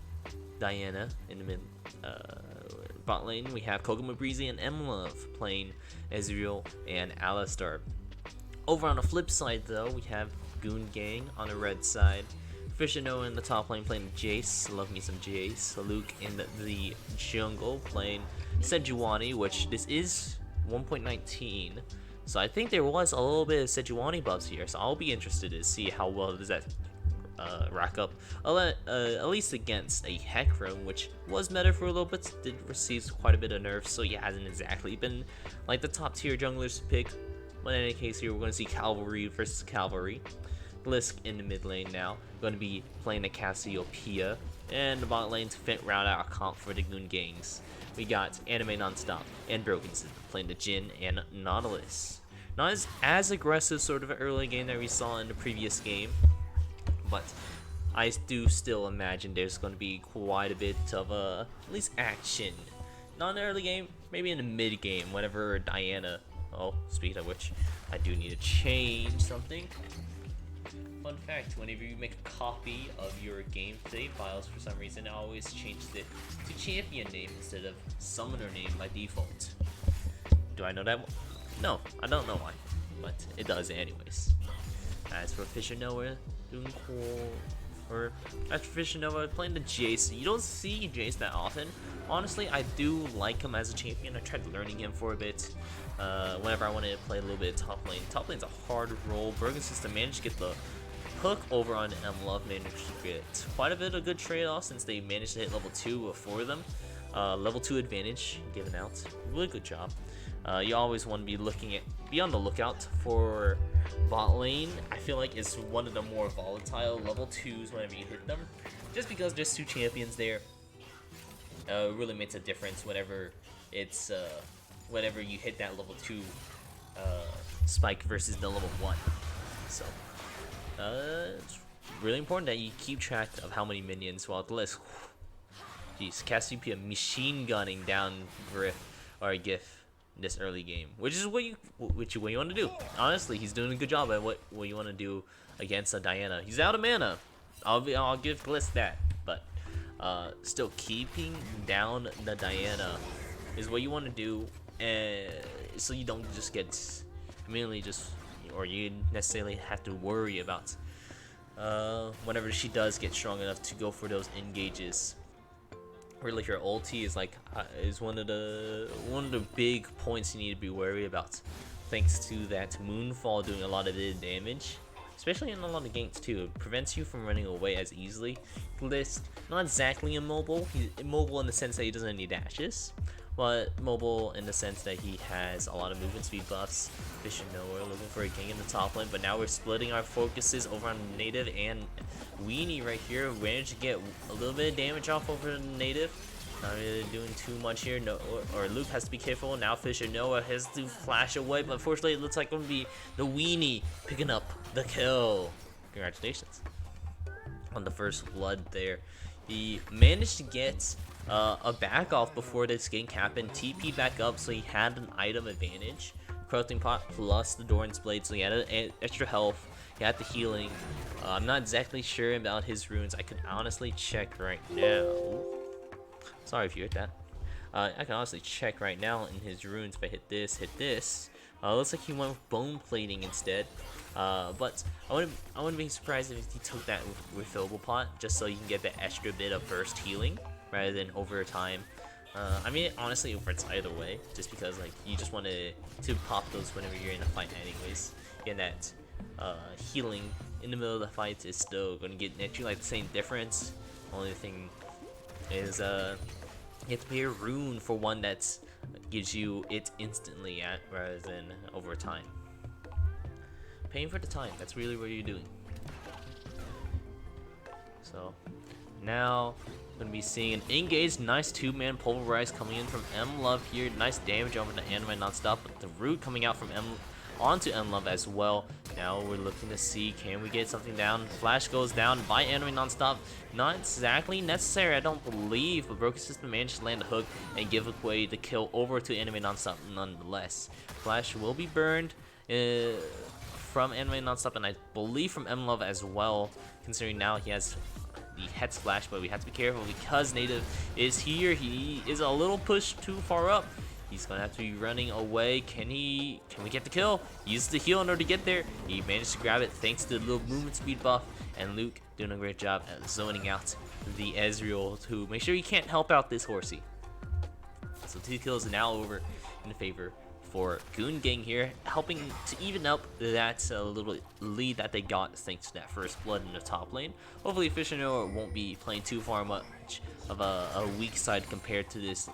Diana in the mid bot lane. We have Kokomo Breezy and Emlove playing Ezreal and Alistar. Over on the flip side though, we have Goon Gang on the red side. Fishano in the top lane playing Jace. Love me some Jace. Luke in the jungle playing Sejuani, which this is 1.19, so I think there was a little bit of Sejuani buffs here, so I'll be interested to see how well does that rack up, at least against a Hecarim, which was meta for a little bit, did receive quite a bit of nerfs, so yeah, hasn't exactly been like the top tier junglers to pick. But in any case here, we're going to see Cavalry versus Cavalry. Glisk in the mid lane now, going to be playing the Cassiopeia, and the bot lane to fit round out a comp for the Goon Gangs. We got Anime Nonstop and Brokenson playing the Jhin and Nautilus. Not as aggressive sort of early game that we saw in the previous game, but I do still imagine there's going to be quite a bit of at least action. Not in the early game, maybe in the mid game, whenever Diana... Oh, speaking of which, I do need to change something. Fun fact, whenever you make a copy of your game save files, for some reason, I always change it to champion name instead of summoner name by default. Do I know that? No, I don't know why, but it does anyways. As for Fisher Noah, doing cool. Or as for Fisher Noah, playing the Jace. You don't see Jace that often. Honestly, I do like him as a champion. I tried learning him for a bit. Whenever I wanted to play a little bit of top lane. Top lane's a hard role. Bergen system managed to get the hook over on Love, managed to get quite a bit of good trade-off since they managed to hit level 2 for them. Level 2 advantage given out. Really good job. You always want to be on the lookout for bot lane. I feel like it's one of the more volatile level 2s whenever you hit them. Just because there's 2 champions there. Really makes a difference whenever it's whenever you hit that level 2 spike versus the level 1. So it's really important that you keep track of how many minions while the list. Jeez, Cassiopeia machine gunning down Gif this early game, which is what you want to do. Honestly, he's doing a good job at what you want to do against a Diana. He's out of mana. I'll give Glisk that, but still keeping down the Diana is what you want to do, so you don't just get immediately or you necessarily have to worry about whenever she does get strong enough to go for those engages. Really, her ulti is one of the big points you need to be worried about, thanks to that Moonfall doing a lot of the damage, especially in a lot of ganks too. It prevents you from running away as easily. Glisk, not exactly immobile. He's immobile in the sense that he doesn't need dashes, but mobile in the sense that he has a lot of movement speed buffs. Vision Nowhere looking for a gank in the top lane, but now we're splitting our focuses over on native and Weenie right here. Managed to get a little bit of damage off over the native. Not really doing too much here. No, or Luke has to be careful. Now Fisher Noah has to flash away, but unfortunately it looks like it's going to be the Weenie picking up the kill. Congratulations on the first blood there. He managed to get a back off before this gank happened. TP back up, so he had an item advantage. Corrupting Pot plus the Doran's Blade, so he had extra health. He had the healing. I'm not exactly sure about his runes. I could honestly check right now. Sorry if you heard that. I can honestly check right now in his runes. If I hit this, looks like he went with bone plating instead. But I wouldn't be surprised if he took that refillable pot, just so you can get that extra bit of burst healing. rather than overtime. I mean, honestly, it's either way, just because like you just want to pop those whenever you're in a fight, anyways. And that healing in the middle of the fight is still going to get net you like the same difference. Only thing is you have to pay a rune for one that gives you it instantly at rather than over time. Paying for the time, that's really what you're doing. So now gonna be seeing an engaged nice two-man pulverize coming in from M Love here. Nice damage over the anime nonstop, but the root coming out from M onto M Love as well. Now we're looking to see, can we get something down? Flash goes down by anime nonstop. Not exactly necessary, I don't believe, but Broken System managed to land a hook and give away the kill over to anime nonstop nonetheless. Flash will be burned from anime nonstop, and I believe from M Love as well, considering now he has the head splash, but we have to be careful because Native is here. He is a little pushed too far up. He's gonna have to be running away. Can we get the kill? He uses the heal in order to get there. He managed to grab it thanks to the little movement speed buff, and Luke doing a great job at zoning out the Ezreal to make sure he can't help out this horsey. So 2 kills now over in favor for Goon Gang here, helping to even up that little lead that they got thanks to that first blood in the top lane. Hopefully Fishino won't be playing too far much of a weak side compared to this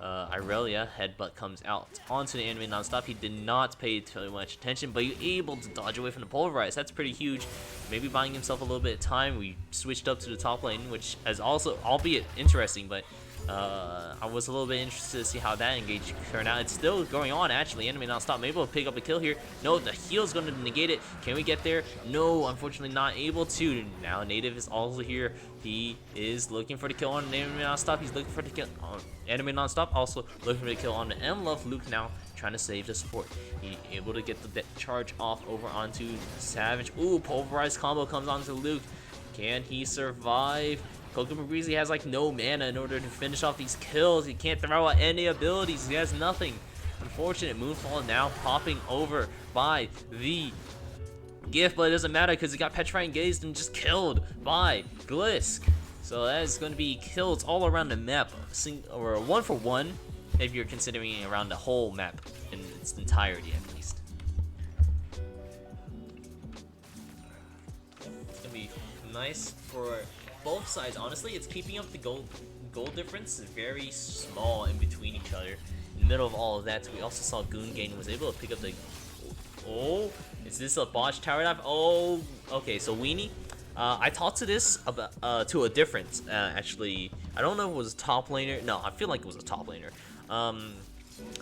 Irelia. Headbutt comes out onto the anime nonstop. He did not pay too much attention, but he's able to dodge away from the pulverize. That's pretty huge. Maybe buying himself a little bit of time. We switched up to the top lane, which is also, albeit interesting, but I was a little bit interested to see how that engage turned out. It's still going on, actually. Enemy non-stop. Maybe we'll pick up a kill here. No, the heal's going to negate it. Can we get there? No, unfortunately not able to. Now Native is also here. He is looking for the kill on enemy non-stop. He's looking for the kill on enemy non-stop. Also looking for the kill on the M-Love. Luke now trying to save the support. He able to get the charge off over onto Savage. Ooh, pulverized combo comes onto Luke. Can he survive? Kokomo Breezy has like no mana in order to finish off these kills. He can't throw out any abilities. He has nothing. Unfortunate. Moonfall now popping over by the gift, but it doesn't matter because he got Petrifying Gaze and just killed by Glisk. So that is going to be kills all around the map, or 1 for 1 if you're considering around the whole map in its entirety at least. It's gonna be nice for both sides. Honestly, it's keeping up the gold difference is very small in between each other. In the middle of all of that, we also saw Goon Gang was able to pick up the. Oh, is this a botch tower dive? Oh, okay. So Weenie, I talked to this about to a different actually. I don't know if it was a top laner. No, I feel like it was a top laner.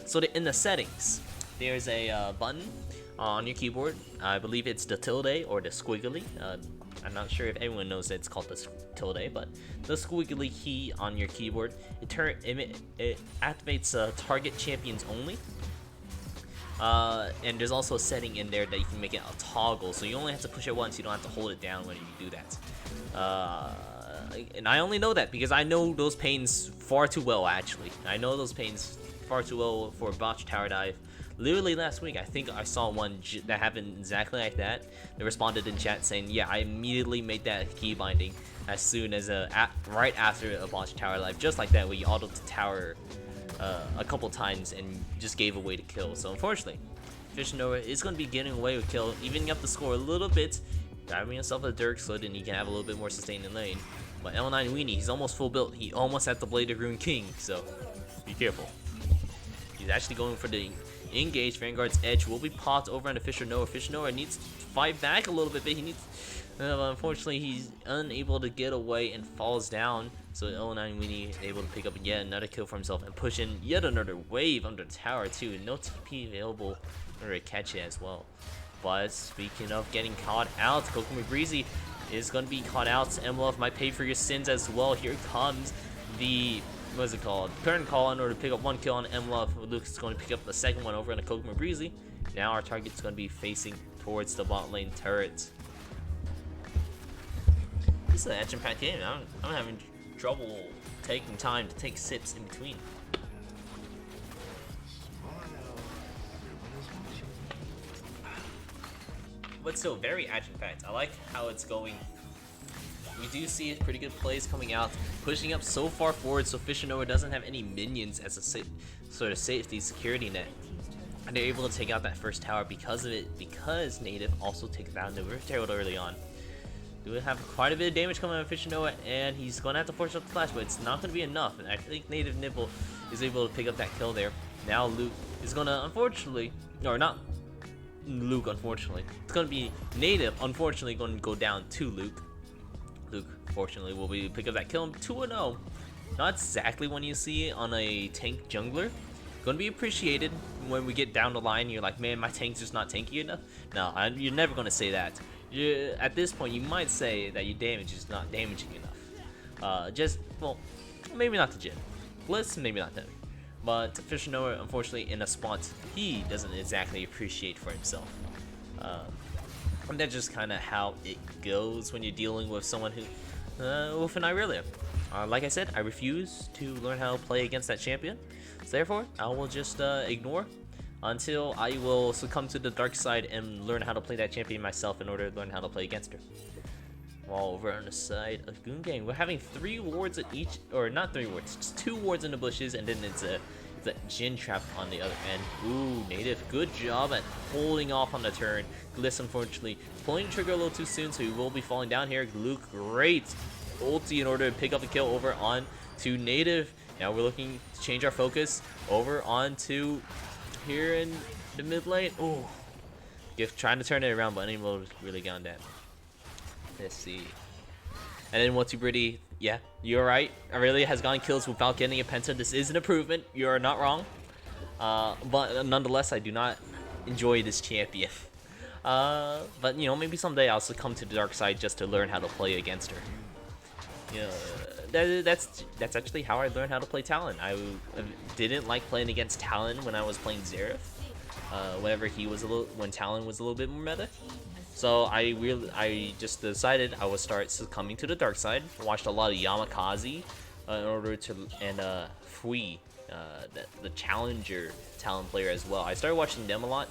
So in the settings, there's a button on your keyboard. I believe it's the tilde or the squiggly. I'm not sure if everyone knows that it's called the tilde, but the squiggly key on your keyboard, it activates target champions only. And there's also a setting in there that you can make it a toggle, so you only have to push it once, you don't have to hold it down when you do that. And I only know that because I know those pains far too well, actually. I know those pains far too well for botch tower dive. Literally last week, I think I saw one that happened exactly like that. They responded in chat saying, yeah, I immediately made that key binding as soon as right after a botch tower dive, just like that, where you autoed the tower a couple times and just gave away the kill. So unfortunately, Fishnova is going to be getting away with kill, evening up the score a little bit, grabbing himself a Dirk so then he can have a little bit more sustain in lane. But L9 Weenie, he's almost full built. He almost had the Blade of Rune King, so be careful. He's actually going for the engage. Vanguard's edge will be popped over on the Fishnova. Fishnova needs to fight back a little bit, but he needs. Unfortunately, he's unable to get away and falls down. So L9 Weenie is able to pick up yet another kill for himself and push in yet another wave under the tower too. No TP available in order to catch it as well. But speaking of getting caught out, Kokomi Breezy is going to be caught out. M-Love might pay for your sins as well. Here comes the, what is it called? Current call in order to pick up one kill on M-Love. Luke is going to pick up the second one over on the Kokomi Breezy. Now our target is going to be facing towards the bot lane turret. This is an action-packed game. I'm having trouble taking time to take sips in between. But still very action-packed. I like how it's going we do see pretty good plays coming out, pushing up so far forward so Fishinoa doesn't have any minions as a sort of safety security net. And they're able to take out that first tower because of it, because Native also takes down the Rift Herald early on. Do have quite a bit of damage coming out of Fishinoa, and he's going to have to force up the flash, but it's not going to be enough. And I think Native Nipple is able to pick up that kill there. Now Luke is going to, unfortunately, or not Luke, unfortunately. It's going to be Native, unfortunately, going to go down to Luke. Luke, fortunately, will be pick up that kill. 2-0. Not exactly when you see it on a tank jungler. Going to be appreciated when we get down the line. You're like, man, my tank's just not tanky enough. No, you're never going to say that. At this point, you might say that your damage is not damaging enough. Well, maybe not to Jin. Bliss, maybe not them. But Fishinoa, unfortunately, in a spot he doesn't exactly appreciate for himself. And that's just kind of how it goes when you're dealing with someone who, with an Irelia. Like I said, I refuse to learn how to play against that champion. So therefore, I will just ignore until I will succumb to the dark side and learn how to play that champion myself in order to learn how to play against her. While over on the side of Goon Gang, we're having 3 wards at each, or not 3 wards, just 2 wards in the bushes, and then it's a Jin trap on the other end. Ooh, Native, good job at holding off on the turn. Gliss, unfortunately, pulling the trigger a little too soon, so he will be falling down here. Luke, great ulti in order to pick up the kill over on to Native. Now we're looking to change our focus over onto here in the mid lane. Oh, Gift trying to turn it around, but unable to really gone down. Let's see. And then what's pretty? Yeah, you're right. Aurelia has gotten kills without getting a penta. This is an improvement. You're not wrong. But nonetheless, I do not enjoy this champion. But you know, maybe someday I'll succumb to the dark side just to learn how to play against her. You know, that's actually how I learned how to play Talon. I didn't like playing against Talon when I was playing Xerath. When Talon was a little bit more meta. So I just decided I would start succumbing to the dark side. Watched a lot of Yamakaze in order to, and Fui, the challenger Talon player as well. I started watching them a lot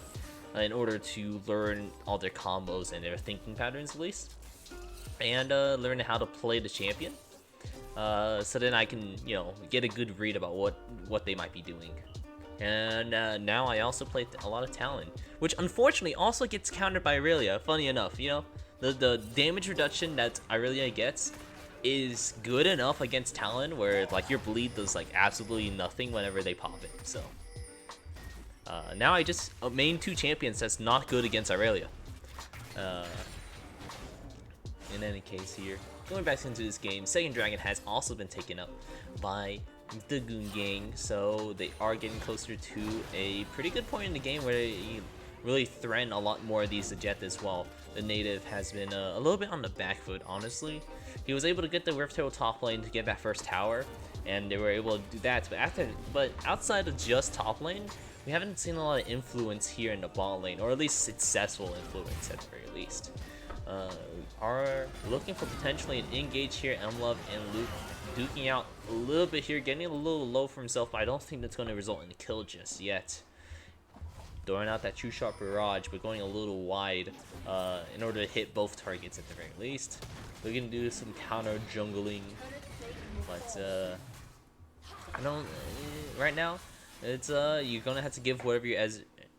in order to learn all their combos and their thinking patterns at least, and learn how to play the champion. So then I can, you know, get a good read about what they might be doing. And now I also play a lot of Talon, which unfortunately also gets countered by Aurelia. Funny enough, you know, the damage reduction that Aurelia gets is good enough against Talon where like your bleed does like absolutely nothing whenever they pop it. So now I just main 2 champions that's not good against Aurelia. In any case here, going back into this game, Second Dragon has also been taken up by the Goon Gang, so they are getting closer to a pretty good point in the game where they really threaten a lot more of these Jet as well. The Native has been a little bit on the back foot, honestly. He was able to get the Rift Herald top lane to get that first tower, and they were able to do that. But outside of just top lane, we haven't seen a lot of influence here in the bot lane, or at least successful influence at the very least. We are looking for potentially an engage here. Love and Luke duking out a little bit here, getting a little low for himself, but I don't think that's going to result in a kill just yet. Throwing out that True Shot Barrage, but going a little wide in order to hit both targets at the very least. We're going to do some counter jungling, but I don't, right now, it's you're going to have to give whatever your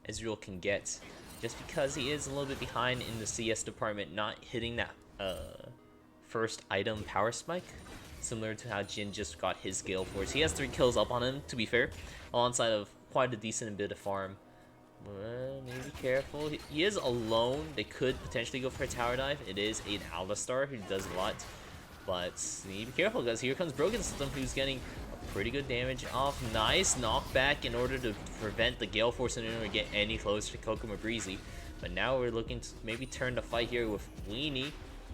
Ezreal can get. Just because he is a little bit behind in the CS department, not hitting that first item power spike. Similar to how Jin just got his Gale Force. He has 3 kills up on him, to be fair, alongside of quite a decent bit of farm. Need to be careful. He is alone. They could potentially go for a tower dive. It is an Alistar who does a lot. But need to be careful because here comes Broken System, who's getting pretty good damage off. Nice knockback in order to prevent the Gale Force in order to get any closer to Kokomo Breezy. But now we're looking to maybe turn the fight here with Weenie.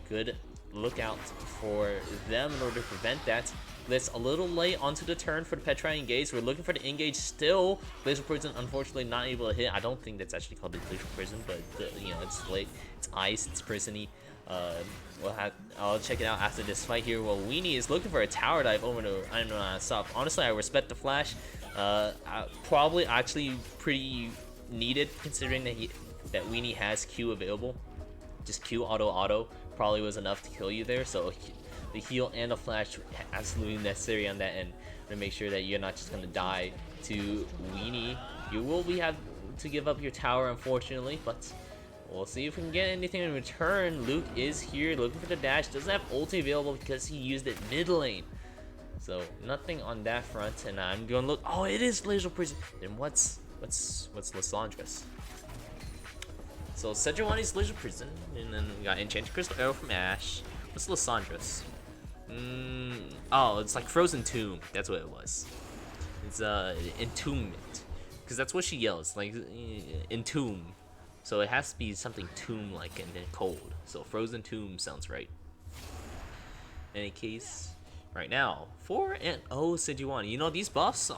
Good look out for them in order to prevent that. This a little late onto the turn for the Petra engage. We're looking for the engage still. Glacial Prison unfortunately not able to hit. I don't think that's actually called the Glacial Prison, but you know, it's late. It's ice. It's prisony. I'll check it out after this fight here. Well, Weenie is looking for a tower dive over to I don't know how to stop. Honestly, I respect the flash. Probably actually pretty needed considering that Weenie has Q available. just Q auto probably was enough to kill you there. So the heal and the flash absolutely necessary on that end to make sure that you're not just gonna die to Weenie. You will have to give up your tower, unfortunately, but we'll see if we can get anything in return. Luke is here looking for the dash. Doesn't have ulti available because he used it mid lane. So nothing on that front, and I'm gonna look. Oh, it is Glacial Prison. Then what's Lysandre's? So Sejuani's Glacial Prison, and then we got Enchanted Crystal Arrow from Ashe. What's Lysandre's? Oh, it's like Frozen Tomb. That's what it was. It's entombment, because that's what she yells, like entomb. So it has to be something tomb-like and then cold. So Frozen Tomb sounds right. In any case, right now 4-0 Sejuani. You know, these buffs,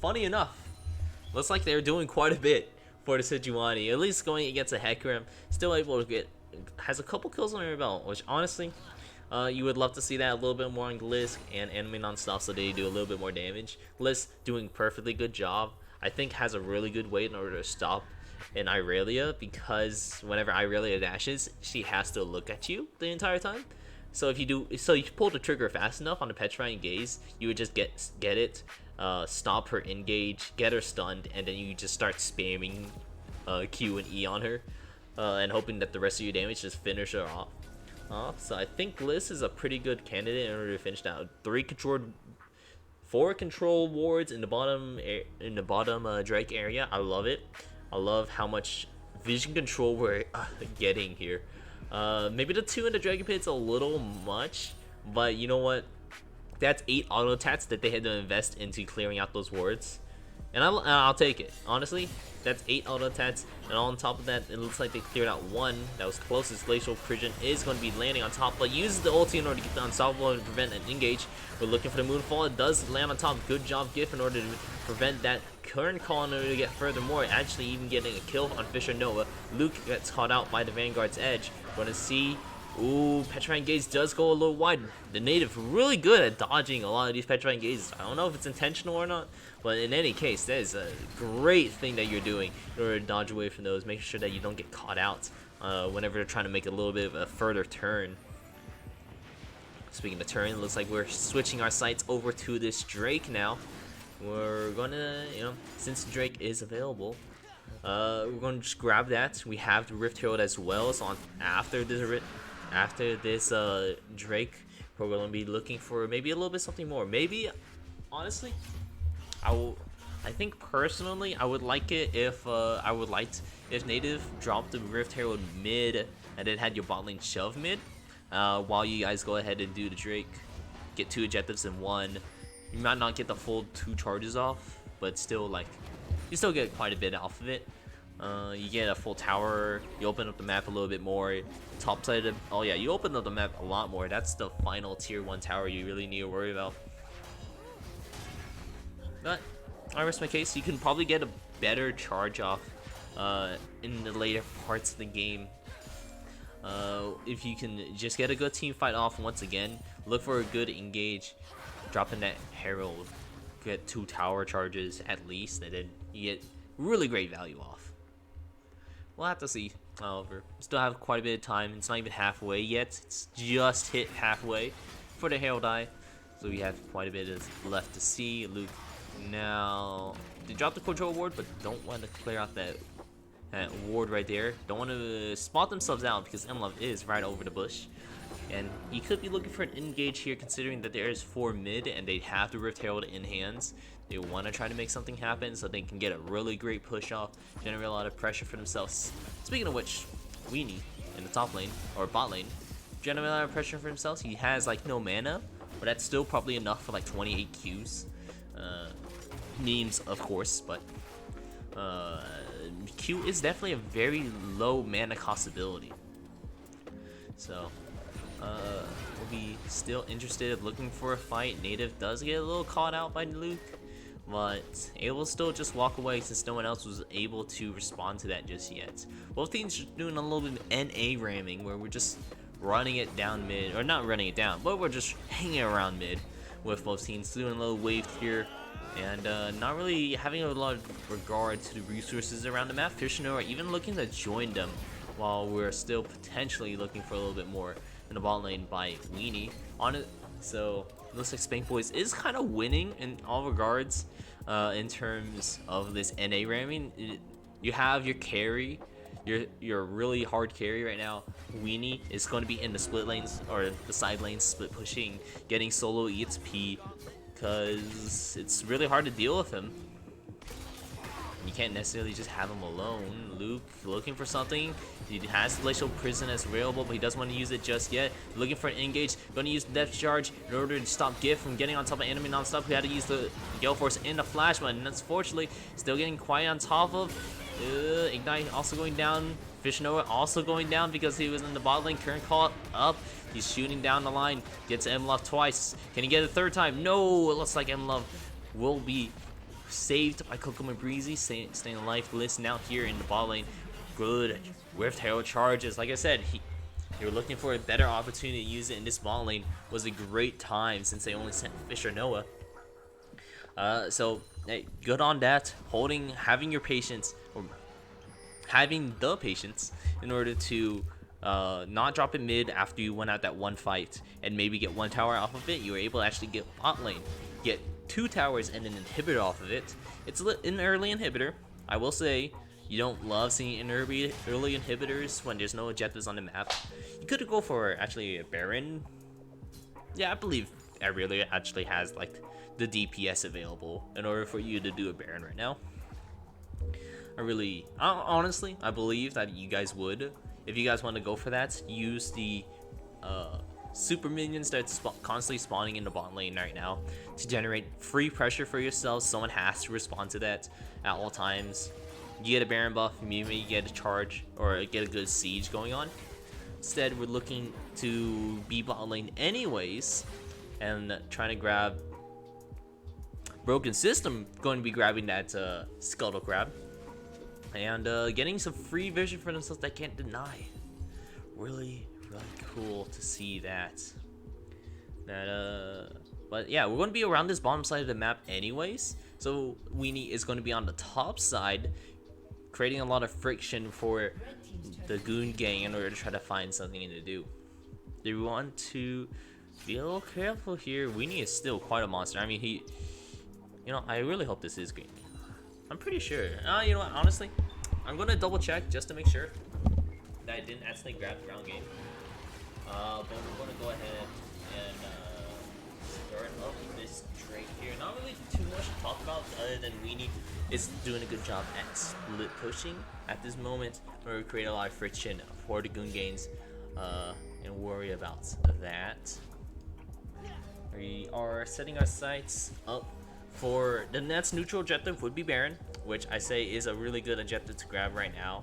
funny enough, looks like they're doing quite a bit for the Sejuani. At least going against a Hecarim, still able to get, has a couple kills on her belt, which honestly, you would love to see that a little bit more on Gliss and Anime Non-Stop, so they do a little bit more damage. Gliss doing perfectly good job. I think has a really good way in order to stop an Irelia, because whenever Irelia dashes, she has to look at you the entire time. So if you pull the trigger fast enough on the Petrifying Gaze, you would just get it, stop her engage, get her stunned, and then you just start spamming Q and E on her, and hoping that the rest of your damage just finish her off. So I think Gliss is a pretty good candidate in order to finish down. 4 control wards in the bottom Drake area. I love it. I love how much vision control we're getting here. Maybe the 2 in the Dragon Pit's a little much, but you know what? That's 8 auto tats that they had to invest into clearing out those wards, and I'll take it. Honestly, that's 8 auto tats, and on top of that, it looks like they cleared out 1 that was closest. Glacial Prison is going to be landing on top, but uses the ulti in order to get the unstoppable and prevent an engage. We're looking for the Moonfall. It does land on top. Good job, Gift, in order to prevent that current call in order to get furthermore, actually even getting a kill on Fisher Nova. Luke gets caught out by the Vanguard's edge. We're going to see. Ooh, Petrifying Gaze does go a little wide. The native really good at dodging a lot of these Petrifying Gazes. I don't know if it's intentional or not, but in any case, that is a great thing that you're doing in order to dodge away from those, making sure that you don't get caught out whenever they're trying to make a little bit of a further turn. Speaking of turn, it looks like we're switching our sights over to this Drake now. We're gonna, since Drake is available, we're gonna just grab that. We have the Rift Herald as well, so after this Drake, we're gonna be looking for maybe a little bit something more. Maybe, honestly, I think personally I would like it if Native dropped the Rift Herald mid and then had your bot lane shove mid, while you guys go ahead and do the Drake, get 2 objectives in 1. You might not get the full 2 charges off, but still, like, you still get quite a bit off of it. You get a full tower, you open up the map a little bit more. Top side of, oh yeah, you open up the map a lot more. That's the final tier 1 tower you really need to worry about. But I rest my case. You can probably get a better charge off in the later parts of the game. If you can just get a good team fight off once again, look for a good engage, drop in that Herald, get 2 tower charges at least, and then you get really great value off. We'll have to see. However, still have quite a bit of time. It's not even halfway yet. It's just hit halfway for the Herald Die, so we have quite a bit left to see. Luke now, they drop the control ward, but don't want to clear out that ward right there. Don't want to spot themselves out because Emlove is right over the bush, and he could be looking for an engage here, considering that there is 4 mid and they have the Rift Herald in hands. They want to try to make something happen so they can get a really great push off, generate a lot of pressure for themselves. Speaking of which, Weenie in the top lane, or bot lane, generate a lot of pressure for himself. He has like no mana, but that's still probably enough for like 28 Qs. Memes, of course, but Q is definitely a very low mana cost ability. So we'll be still interested, looking for a fight. Native does get a little caught out by Luke, but it will still just walk away since no one else was able to respond to that just yet. Both teams are doing a little bit of NA ramming, where we're just running it down mid, or not running it down, but we're just hanging around mid with both teams, doing a little wave here, and not really having a lot of regard to the resources around the map. Fishno are even looking to join them while we're still potentially looking for a little bit more in the bot lane by Weenie on it. So it looks like Spank Boys is kind of winning in all regards in terms of this NA ramming. You have your carry, your really hard carry right now. Weenie is going to be in the split lanes or the side lanes, split pushing, getting solo EXP, because it's really hard to deal with him. You can't necessarily just have him alone. Luke looking for something. He has Glacial Prison as available, but he doesn't want to use it just yet. Looking for an engage. Going to use Death Charge in order to stop Gift from getting on top of enemy non-stop. Who had to use the Gale Force in the Flash, but unfortunately still getting quiet on top of. Ignite also going down. Fish Noah also going down because he was in the bot lane. Current call up. He's shooting down the line. Gets M-Love twice. Can he get it a third time? No, it looks like M-Love will be saved by Kokomo Breezy, staying alive. Listen out here in the bot lane. Good Rift Herald charges. Like I said, they were looking for a better opportunity to use it in this bot lane. Was a great time since they only sent Fisher Noah. So hey, good on that. Having your patience, or having the patience in order to not drop it mid after you went out that one fight and maybe get one tower off of it. You were able to actually get bot lane, get 2 towers and an inhibitor off of it. It's an early inhibitor. I will say you don't love seeing early inhibitors when there's no objectives on the map. You could go for actually a Baron. Yeah, I believe Aurelia actually has like the DPS available in order for you to do a Baron right now. Honestly, I believe that you guys would. If you guys want to go for that, use the super minions that's constantly spawning in the bot lane right now to generate free pressure for yourself. Someone has to respond to that at all times. You get a Baron buff, maybe you get a charge or get a good siege going on. Instead, we're looking to be bot lane anyways and trying to grab Broken System, going to be grabbing that Scuttle Crab and getting some free vision for themselves that can't deny. Really cool to see that. But yeah, we're going to be around this bottom side of the map anyways, so Weenie is going to be on the top side, creating a lot of friction for the Goon Gang in order to try to find something to do. They want to be a little careful here. Weenie is still quite a monster. I mean, I really hope this is green. I'm pretty sure. You know what, honestly, I'm going to double check just to make sure that I didn't accidentally grab the ground game. But we're going to go ahead and start up this trade here. Not really too much to talk about other than Weenie is doing a good job at split pushing at this moment, where we create a lot of friction for the Goon Gains and worry about that. We are setting our sights up for the next neutral objective would be Baron, which I say is a really good objective to grab right now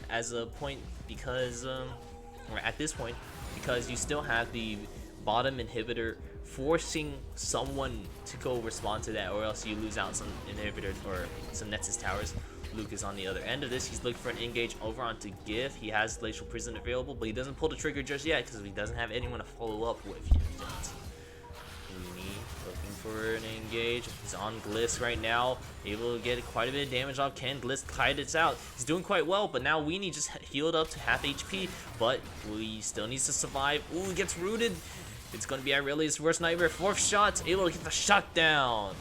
as a point because or at this point, because you still have the bottom inhibitor forcing someone to go respond to that, or else you lose out some inhibitor or some Nexus towers. Luke is on the other end of this. He's looking for an engage over onto Giff. He has Glacial Prison available, but he doesn't pull the trigger just yet because he doesn't have anyone to follow up with yet. Looking for an engage. He's on Gliss right now, able to get quite a bit of damage off. Can Gliss kite it out? He's doing quite well, but now Weenie just healed up to half HP, but he still needs to survive. Ooh, he gets rooted. It's going to be Aurelia's worst nightmare. 4th shot, able to get the shutdown.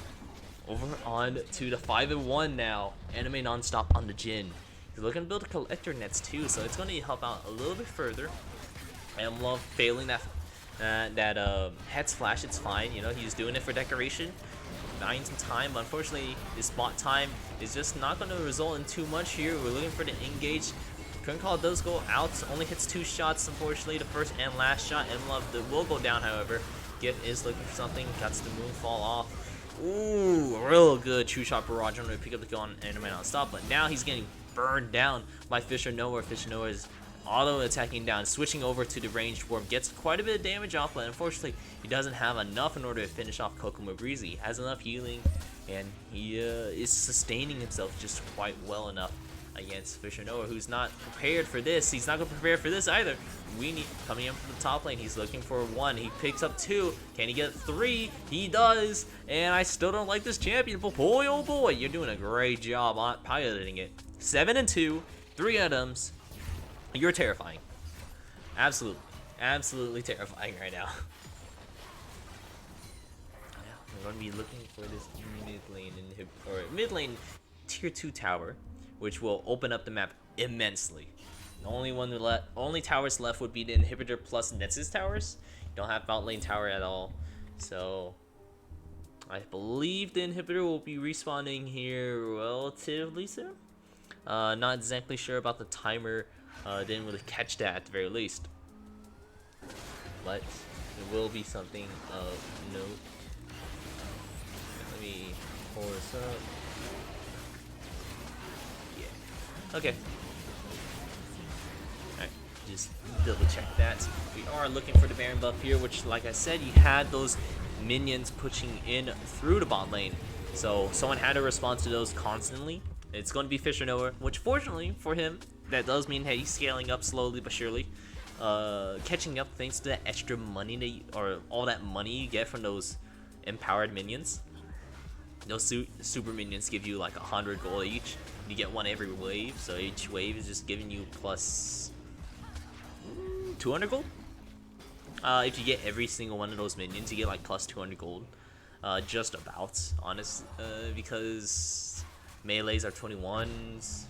Over on to the 5-1 now. Anime non-stop on the Jhin. He's looking to build a collector nets too, so it's going to help out a little bit further. And love failing that Hex Flash. It's fine, you know, he's doing it for decoration, buying some time. But unfortunately, this bot time is just not going to result in too much here. We're looking for the engage. Current call does go out, only hits 2 shots, unfortunately, the first and last shot. M-Love will go down, however. Gift is looking for something, cuts the moonfall off. Ooh, real good true shot barrage. I'm going to pick up the kill on Anime non-stop, but now he's getting burned down by Fisher Noah. Fisher Noah is auto attacking down, switching over to the ranged warp, gets quite a bit of damage off, but unfortunately he doesn't have enough in order to finish off Kokomo Breezy. He has enough healing, and he is sustaining himself just quite well enough against Fisher Noah, who's not prepared for this. He's not going to prepare for this either. Weenie coming in from the top lane. He's looking for 1. He picks up 2. Can he get 3? He does. And I still don't like this champion, but boy, oh boy, you're doing a great job on piloting it. 7-2, 3 items. You're terrifying. Absolutely. Absolutely terrifying right now. Yeah, we're going to be looking for this mid lane tier 2 tower, which will open up the map immensely. The only towers left would be the inhibitor plus Nexus towers. You don't have bot lane tower at all. So I believe the inhibitor will be respawning here relatively soon. Not exactly sure about the timer. Didn't really catch that at the very least. But it will be something of note. Let me pull this up. Yeah. Okay. Alright, just double check that. We are looking for the Baron buff here, which, like I said, you had those minions pushing in through the bot lane. So someone had to respond to those constantly. It's going to be Fish or Nowhere, which fortunately for him, that does mean, hey, he's scaling up slowly but surely. Catching up thanks to that extra money or all that money you get from those empowered minions. Those super minions give you like 100 gold each. You get one every wave, so each wave is just giving you plus 200 gold. If you get every single one of those minions, you get like plus 200 gold. Just about, honest, because melees are 21s.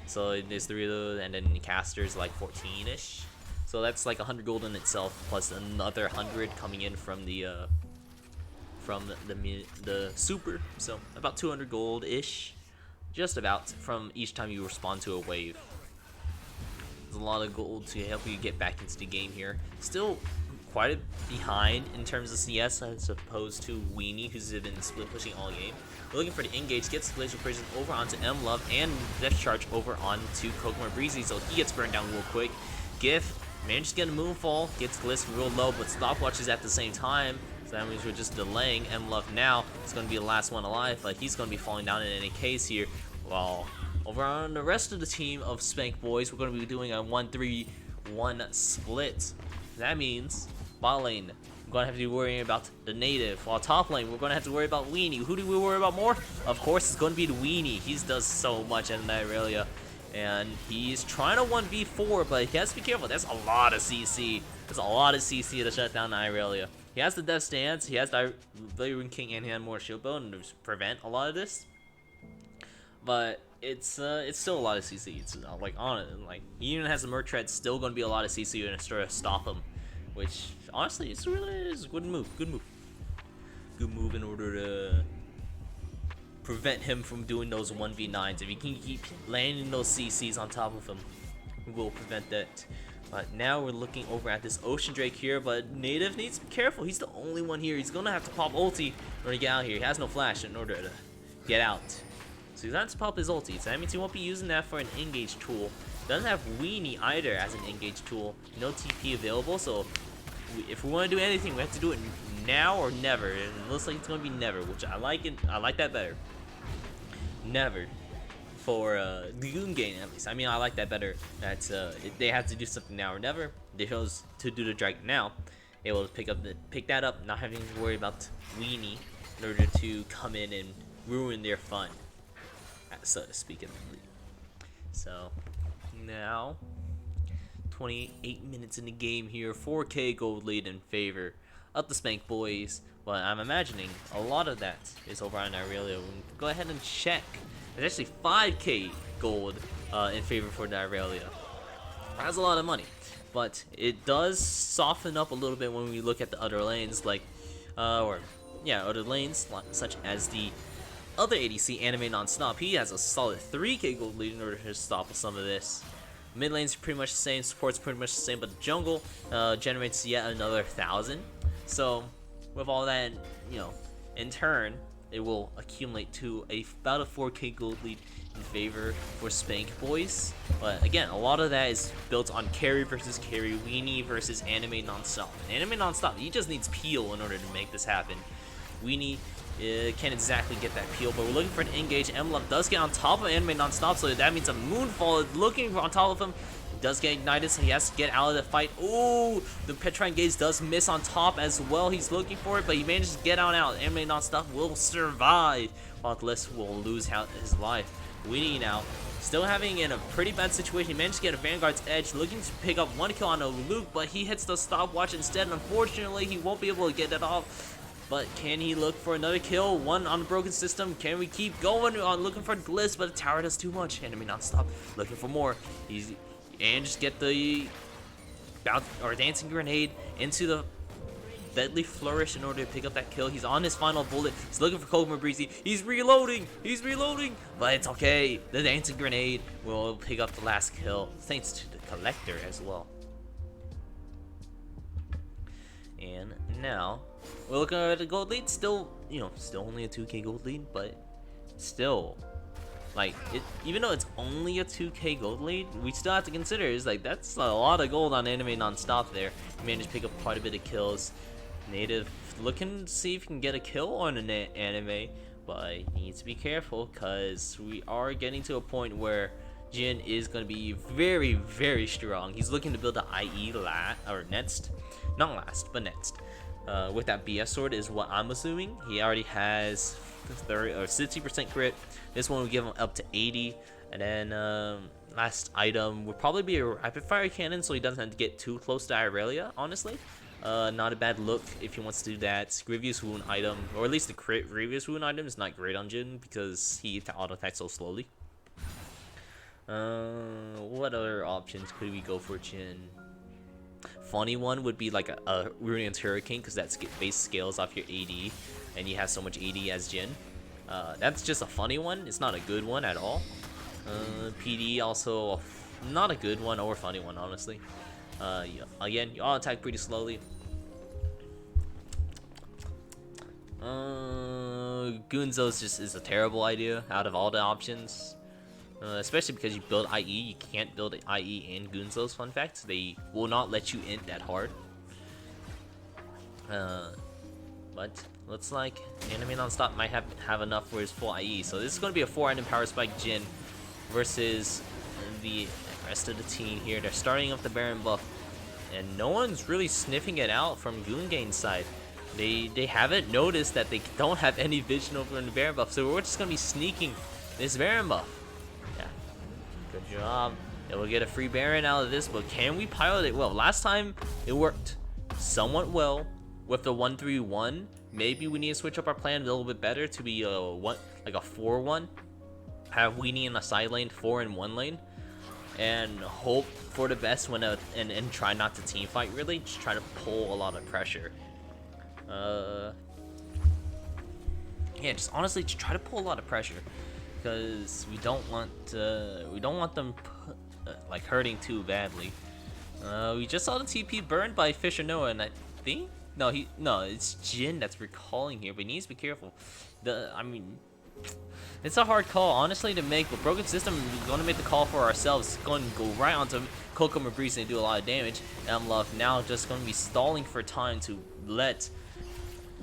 So there's 3 of those, and then casters like 14-ish. So that's like 100 gold in itself, plus another 100 coming in from the super. So about 200 gold-ish, just about, from each time you respond to a wave. There's a lot of gold to help you get back into the game here. Still quite behind in terms of CS as opposed to Weenie, who's been split pushing all game. We're looking for the engage, gets Glacial Prison over onto M-Love, and Death Charge over onto Kokomar Breezy, so he gets burned down real quick. Gif manages to get a Moonfall, gets Gliss real low, but stopwatches at the same time, so that means we're just delaying. M-Love now is going to be the last one alive, but he's going to be falling down in any case here. While over on the rest of the team of Spank Boys, we're going to be doing a 1-3-1 split. That means bot lane, we're going to have to be worrying about the native, while top lane, we're going to have to worry about Weenie. Who do we worry about more? Of course, it's going to be the Weenie. He does so much in that Irelia, and he's trying to 1v4, but he has to be careful. That's a lot of CC. There's a lot of CC to shut down the Irelia. He has the Death Stance, he has the Valyrian King, and he had more shield bow to prevent a lot of this. But it's still a lot of CC. It's like on it, like he even has the Merc Tread, still going to be a lot of CC in order to stop him. Which honestly, it's really a good move. Good move in order to prevent him from doing those 1v9s. If he can keep landing those CCs on top of him, we will prevent that. But now we're looking over at this Ocean Drake here, but Native needs to be careful. He's the only one here. He's gonna have to pop ulti in order to get out here. He has no flash in order to get out. So he's going to have to pop his ulti. So that means he won't be using that for an engage tool. Doesn't have Weenie either as an engage tool. No TP available, so if we want to do anything, we have to do it now or never. And it looks like it's going to be never, which I like it. I like that better. Never. For the Goon game, at least. I mean, I like that better. That they have to do something now or never. They chose to do the Drake now. Able to pick that up, not having to worry about Weenie in order to come in and ruin their fun, so to speak. So now 28 minutes in the game here, 4k gold lead in favor of the Spank Boys, but I'm imagining a lot of that is over on Irelia. We'll go ahead and check. There's actually 5k gold in favor for the Irelia. That's a lot of money, but it does soften up a little bit when we look at the other lanes, like other lanes such as the other ADC, Anime Nonstop. He has a solid 3k gold lead in order to stop some of this. Mid lane's pretty much the same, support's pretty much the same, but the jungle generates yet another 1,000. So with all that, in turn, it will accumulate to about a 4k gold lead in favor for Spank Boys. But again, a lot of that is built on carry versus carry, Weenie versus Anime Nonstop. And Anime Nonstop, he just needs peel in order to make this happen. Weenie can't exactly get that peel, but we're looking for an engage. M-Love does get on top of Anime Nonstop, so that means a Moonfall is looking on top of him. He does get ignited, so he has to get out of the fight. Ooh, the Petrine Gaze does miss on top as well. He's looking for it, but he manages to get out. Anime Nonstop will survive, while Gliss will lose his life. Weenie now still having in a pretty bad situation. He managed to get a Vanguard's edge, looking to pick up 1 kill on a Luke, but he hits the stopwatch instead. Unfortunately, he won't be able to get it off. But can he look for another kill? 1 on the broken system. Can we keep going on looking for Gliss? But the tower does too much. Enemy non-stop looking for more. And just get the bounce or dancing grenade into the deadly flourish in order to pick up that kill. He's on his final bullet. He's looking for Kokomo Breezy. He's reloading. He's reloading. But it's okay. The dancing grenade will pick up the last kill, thanks to the collector as well. And now we're looking at the gold lead. Still, still only a 2k gold lead, but still, like, even though it's only a 2k gold lead, we still have to consider is like that's a lot of gold on anime non-stop there. He managed to pick up quite a bit of kills. Native looking to see if he can get a kill on an anime, but he needs to be careful because we are getting to a point where Jin is going to be very, very strong. He's looking to build the IE next, not last, but next. With that BS sword is what I'm assuming. He already has 30 or 60% crit. This one will give him up to 80, and then last item would probably be a rapid fire cannon, so he doesn't have to get too close to Irelia. Honestly, not a bad look if he wants to do that. Grievous wound item, or at least the crit Grievous wound item, is not great on Jin because he auto attacks so slowly. What other options could we go for Jin? Funny one would be like a Ruin's Hurricane, because that base scales off your AD, and you have so much AD as Jin. That's just a funny one. It's not a good one at all. PD also not a good one or funny one, honestly. Again, you all attack pretty slowly. Gunzo's just is a terrible idea out of all the options. Especially because you build IE, you can't build IE and Gunzo's. Fun fact, they will not let you int that hard. But looks like Anime Nonstop might have enough for his full IE. So this is going to be a 4-item Power Spike Jin versus the rest of the team here. They're starting up the Baron buff, and no one's really sniffing it out from Goongain's side. They haven't noticed that they don't have any vision over the Baron buff, so we're just going to be sneaking this Baron buff. Good job. Yeah, we'll get a free Baron out of this, but can we pilot it well? Last time it worked somewhat well with the 1-3-1. Maybe we need to switch up our plan a little bit better to be like a 4-1. Have Weenie in a side lane, 4 in 1 lane, and hope for the best when and try not to team fight. Really, just try to pull a lot of pressure. Yeah, just honestly, just try to pull a lot of pressure. Because we don't want them like hurting too badly. We just saw the TP burned by Fisher Noah, and I think no, it's Jin that's recalling here, but he needs to be careful. I mean, it's a hard call honestly to make, but Broken System is going to make the call for ourselves. It's going to go right onto Kokomo Breeze and do a lot of damage. Love now just going to be stalling for time to let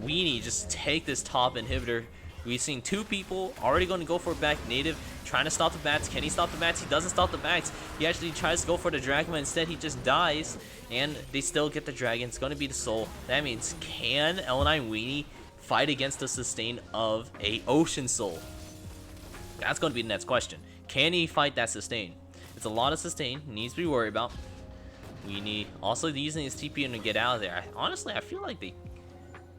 Weenie just take this top inhibitor. We've seen 2 people already going to go for a back. Native trying to stop the bats. Can he stop the bats? He doesn't stop the bats. He actually tries to go for the dragon, but instead he just dies. And they still get the dragon. It's going to be the soul. That means, can L9 Weenie fight against the sustain of a Ocean Soul? That's going to be the next question. Can he fight that sustain? It's a lot of sustain. He needs to be worried about. Weenie also using his TP to get out of there. Honestly, I feel like they...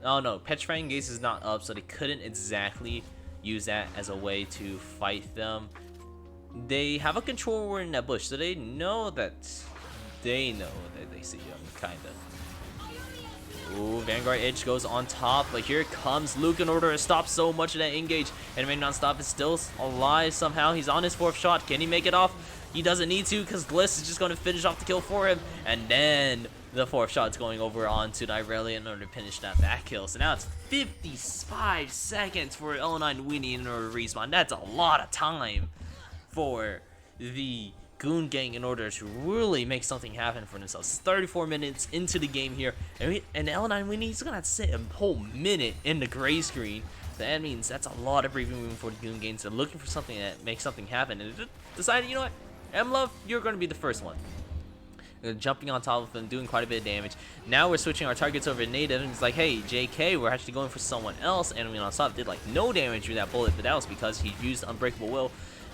Oh no, Petrifying Gaze is not up, so they couldn't exactly use that as a way to fight them. They have a controller in that bush, so they know that they see them, kinda. Ooh, Vanguard Edge goes on top, but here comes Luke in order to stop so much of that engage. Anime Nonstop is still alive somehow. He's on his 4th shot. Can he make it off? He doesn't need to, because Gliss is just going to finish off the kill for him. And then the 4th shot's going over onto Irelia in order to finish that back kill. So now it's 55 seconds for L9 Weenie in order to respawn. That's a lot of time for the Goon Gang in order to really make something happen for themselves. 34 minutes into the game here, and L9 Weenie is going to sit a whole minute in the gray screen. That means that's a lot of breathing room for the Goon Gangs. They're looking for something that makes something happen, and decided, you know what, M-Love, you're going to be the first one. Jumping on top of him, doing quite a bit of damage. Now we're switching our targets over to Native, and it's like, hey, JK, we're actually going for someone else. Enemy on top did like no damage with that bullet, but that was because he used Unbreakable Will.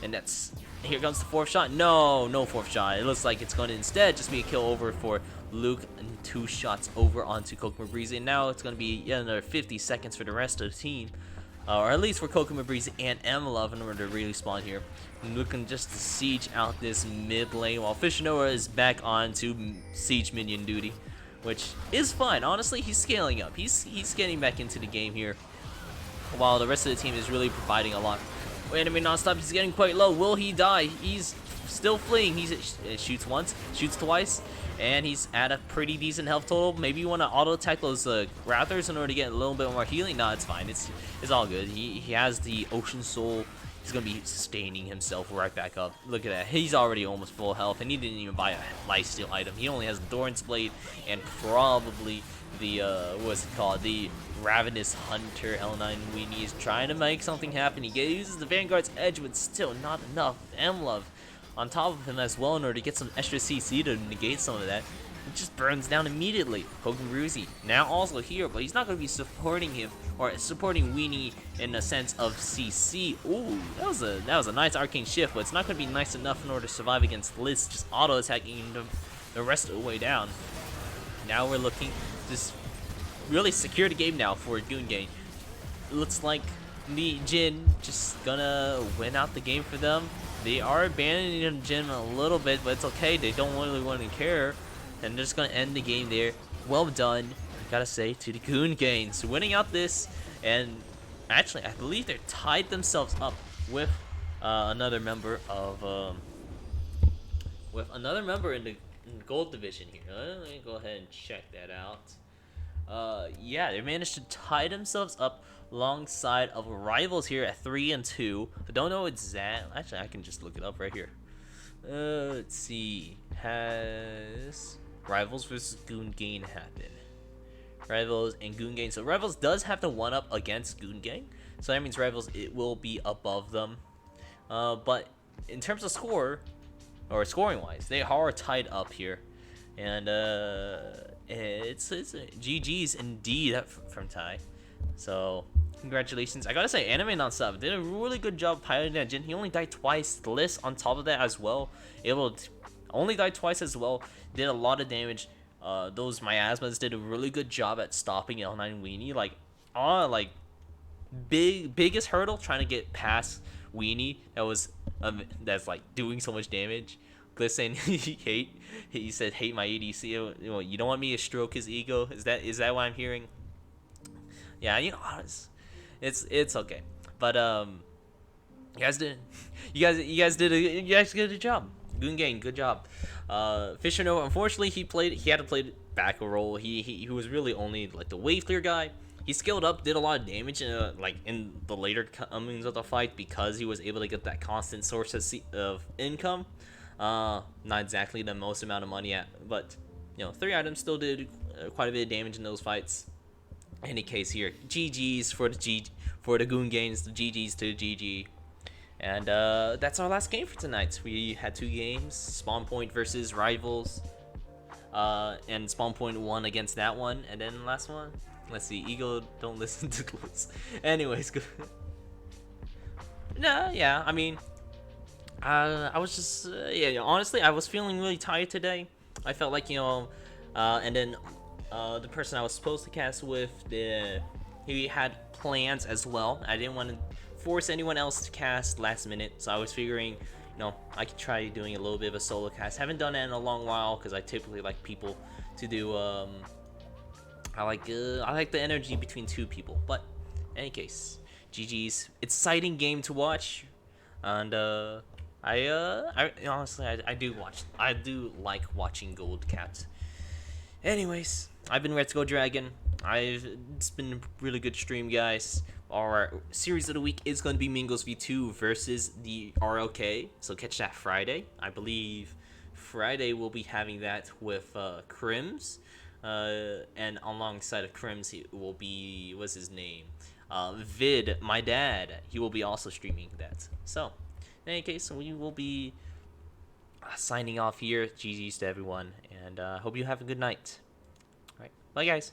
And that's, here comes the fourth shot. No, no fourth shot. It looks like it's going to instead just be a kill over for Luke, and 2 shots over onto Kokuma Breeze. And now it's going to be yet another 50 seconds for the rest of the team. Or at least for Kokuma Breeze and M11 in order to really spawn here. Looking just to siege out this mid lane, while Fishinoa is back on to siege minion duty, which is fine. Honestly, he's scaling up. He's getting back into the game here, while the rest of the team is really providing a lot. Enemy non-stop, he's getting quite low. Will he die? He's still fleeing. He shoots once, shoots twice, and he's at a pretty decent health total. Maybe you want to auto attack those Raptors in order to get a little bit more healing. No, it's fine. It's all good. He has the Ocean Soul. He's gonna be sustaining himself right back up. Look at that. He's already almost full health, and he didn't even buy a lifesteal item. He only has Doran's Blade and probably the what's it called? The Ravenous Hunter. L9 Weenie is trying to make something happen. He uses the Vanguard's Edge, but still not enough. M-Love on top of him as well in order to get some extra CC to negate some of that. It just burns down immediately. Kokuma Breeze now also here, but he's not going to be supporting him or supporting Weenie in the sense of CC. Ooh, that was a nice arcane shift, but it's not going to be nice enough in order to survive against Liz just auto attacking the rest of the way down. Now we're looking to just really secure the game now for Goon Gang. Looks like the Jin just gonna win out the game for them. They are abandoning Jin a little bit, but it's okay. They don't really want to care. And they're just gonna end the game there. Well done, I gotta say, to the Goon Gang. So winning out this, and actually I believe they tied themselves up with another member of in the gold division here. Let me go ahead and check that out. Yeah, they managed to tie themselves up alongside of rivals here at 3-2. I don't know exactly. Actually, I can just look it up right here. Let's see. Has Rivals versus Goon Gang happen? Rivals and Goon Gang. So Rivals does have the 1-up against Goon Gang. So that means Rivals, it will be above them. But in terms of score, or scoring wise, they are tied up here. And it's GG's indeed from Ty. So congratulations. I gotta say, Anime Nonstop did a really good job piloting that Jin. He only died twice. The list on top of that as well, able to only died twice as well. Did a lot of damage. Those miasmas did a really good job at stopping L9 Weenie. Like biggest hurdle trying to get past Weenie. That's like doing so much damage. Gliss saying he said hate my ADC. You don't want me to stroke his ego. Is that what I'm hearing? Yeah, it's okay. But you guys did a good job. Goon Gang, good job. Fishinoa, unfortunately, he had to play back a role. He was really only like the wave clear guy. He scaled up, did a lot of damage like in the later comings of the fight because he was able to get that constant source of income. Not exactly the most amount of money but 3 items still did quite a bit of damage in those fights. Any case here, GG's for the Goon Gangs, the GG's to GG. And that's our last game for tonight. We had 2 games, Spawn Point versus Rivals, and Spawn Point won against that one, and then the last one, let's see, Ego, don't listen to close. Anyways, good. No, yeah, I mean, I was just, honestly, I was feeling really tired today. I felt like, and then the person I was supposed to cast with, he had plans as well. I didn't want to force anyone else to cast last minute, so I was figuring, I could try doing a little bit of a solo cast. Haven't done that in a long while because I typically like people to do. I like the energy between 2 people. But in any case, GG's. Exciting game to watch, and I honestly I do like watching Gold Caps. Anyways, I've been Let's Go Dragon. It's been a really good stream, guys. Our series of the week is going to be Mingos V2 versus the RLK. So catch that Friday. I believe Friday we'll be having that with Crims. And alongside of Crims, he will be, what's his name? Vid, my dad. He will be also streaming that. So, in any case, we will be signing off here. GG's to everyone. And hope you have a good night. Alright, bye guys.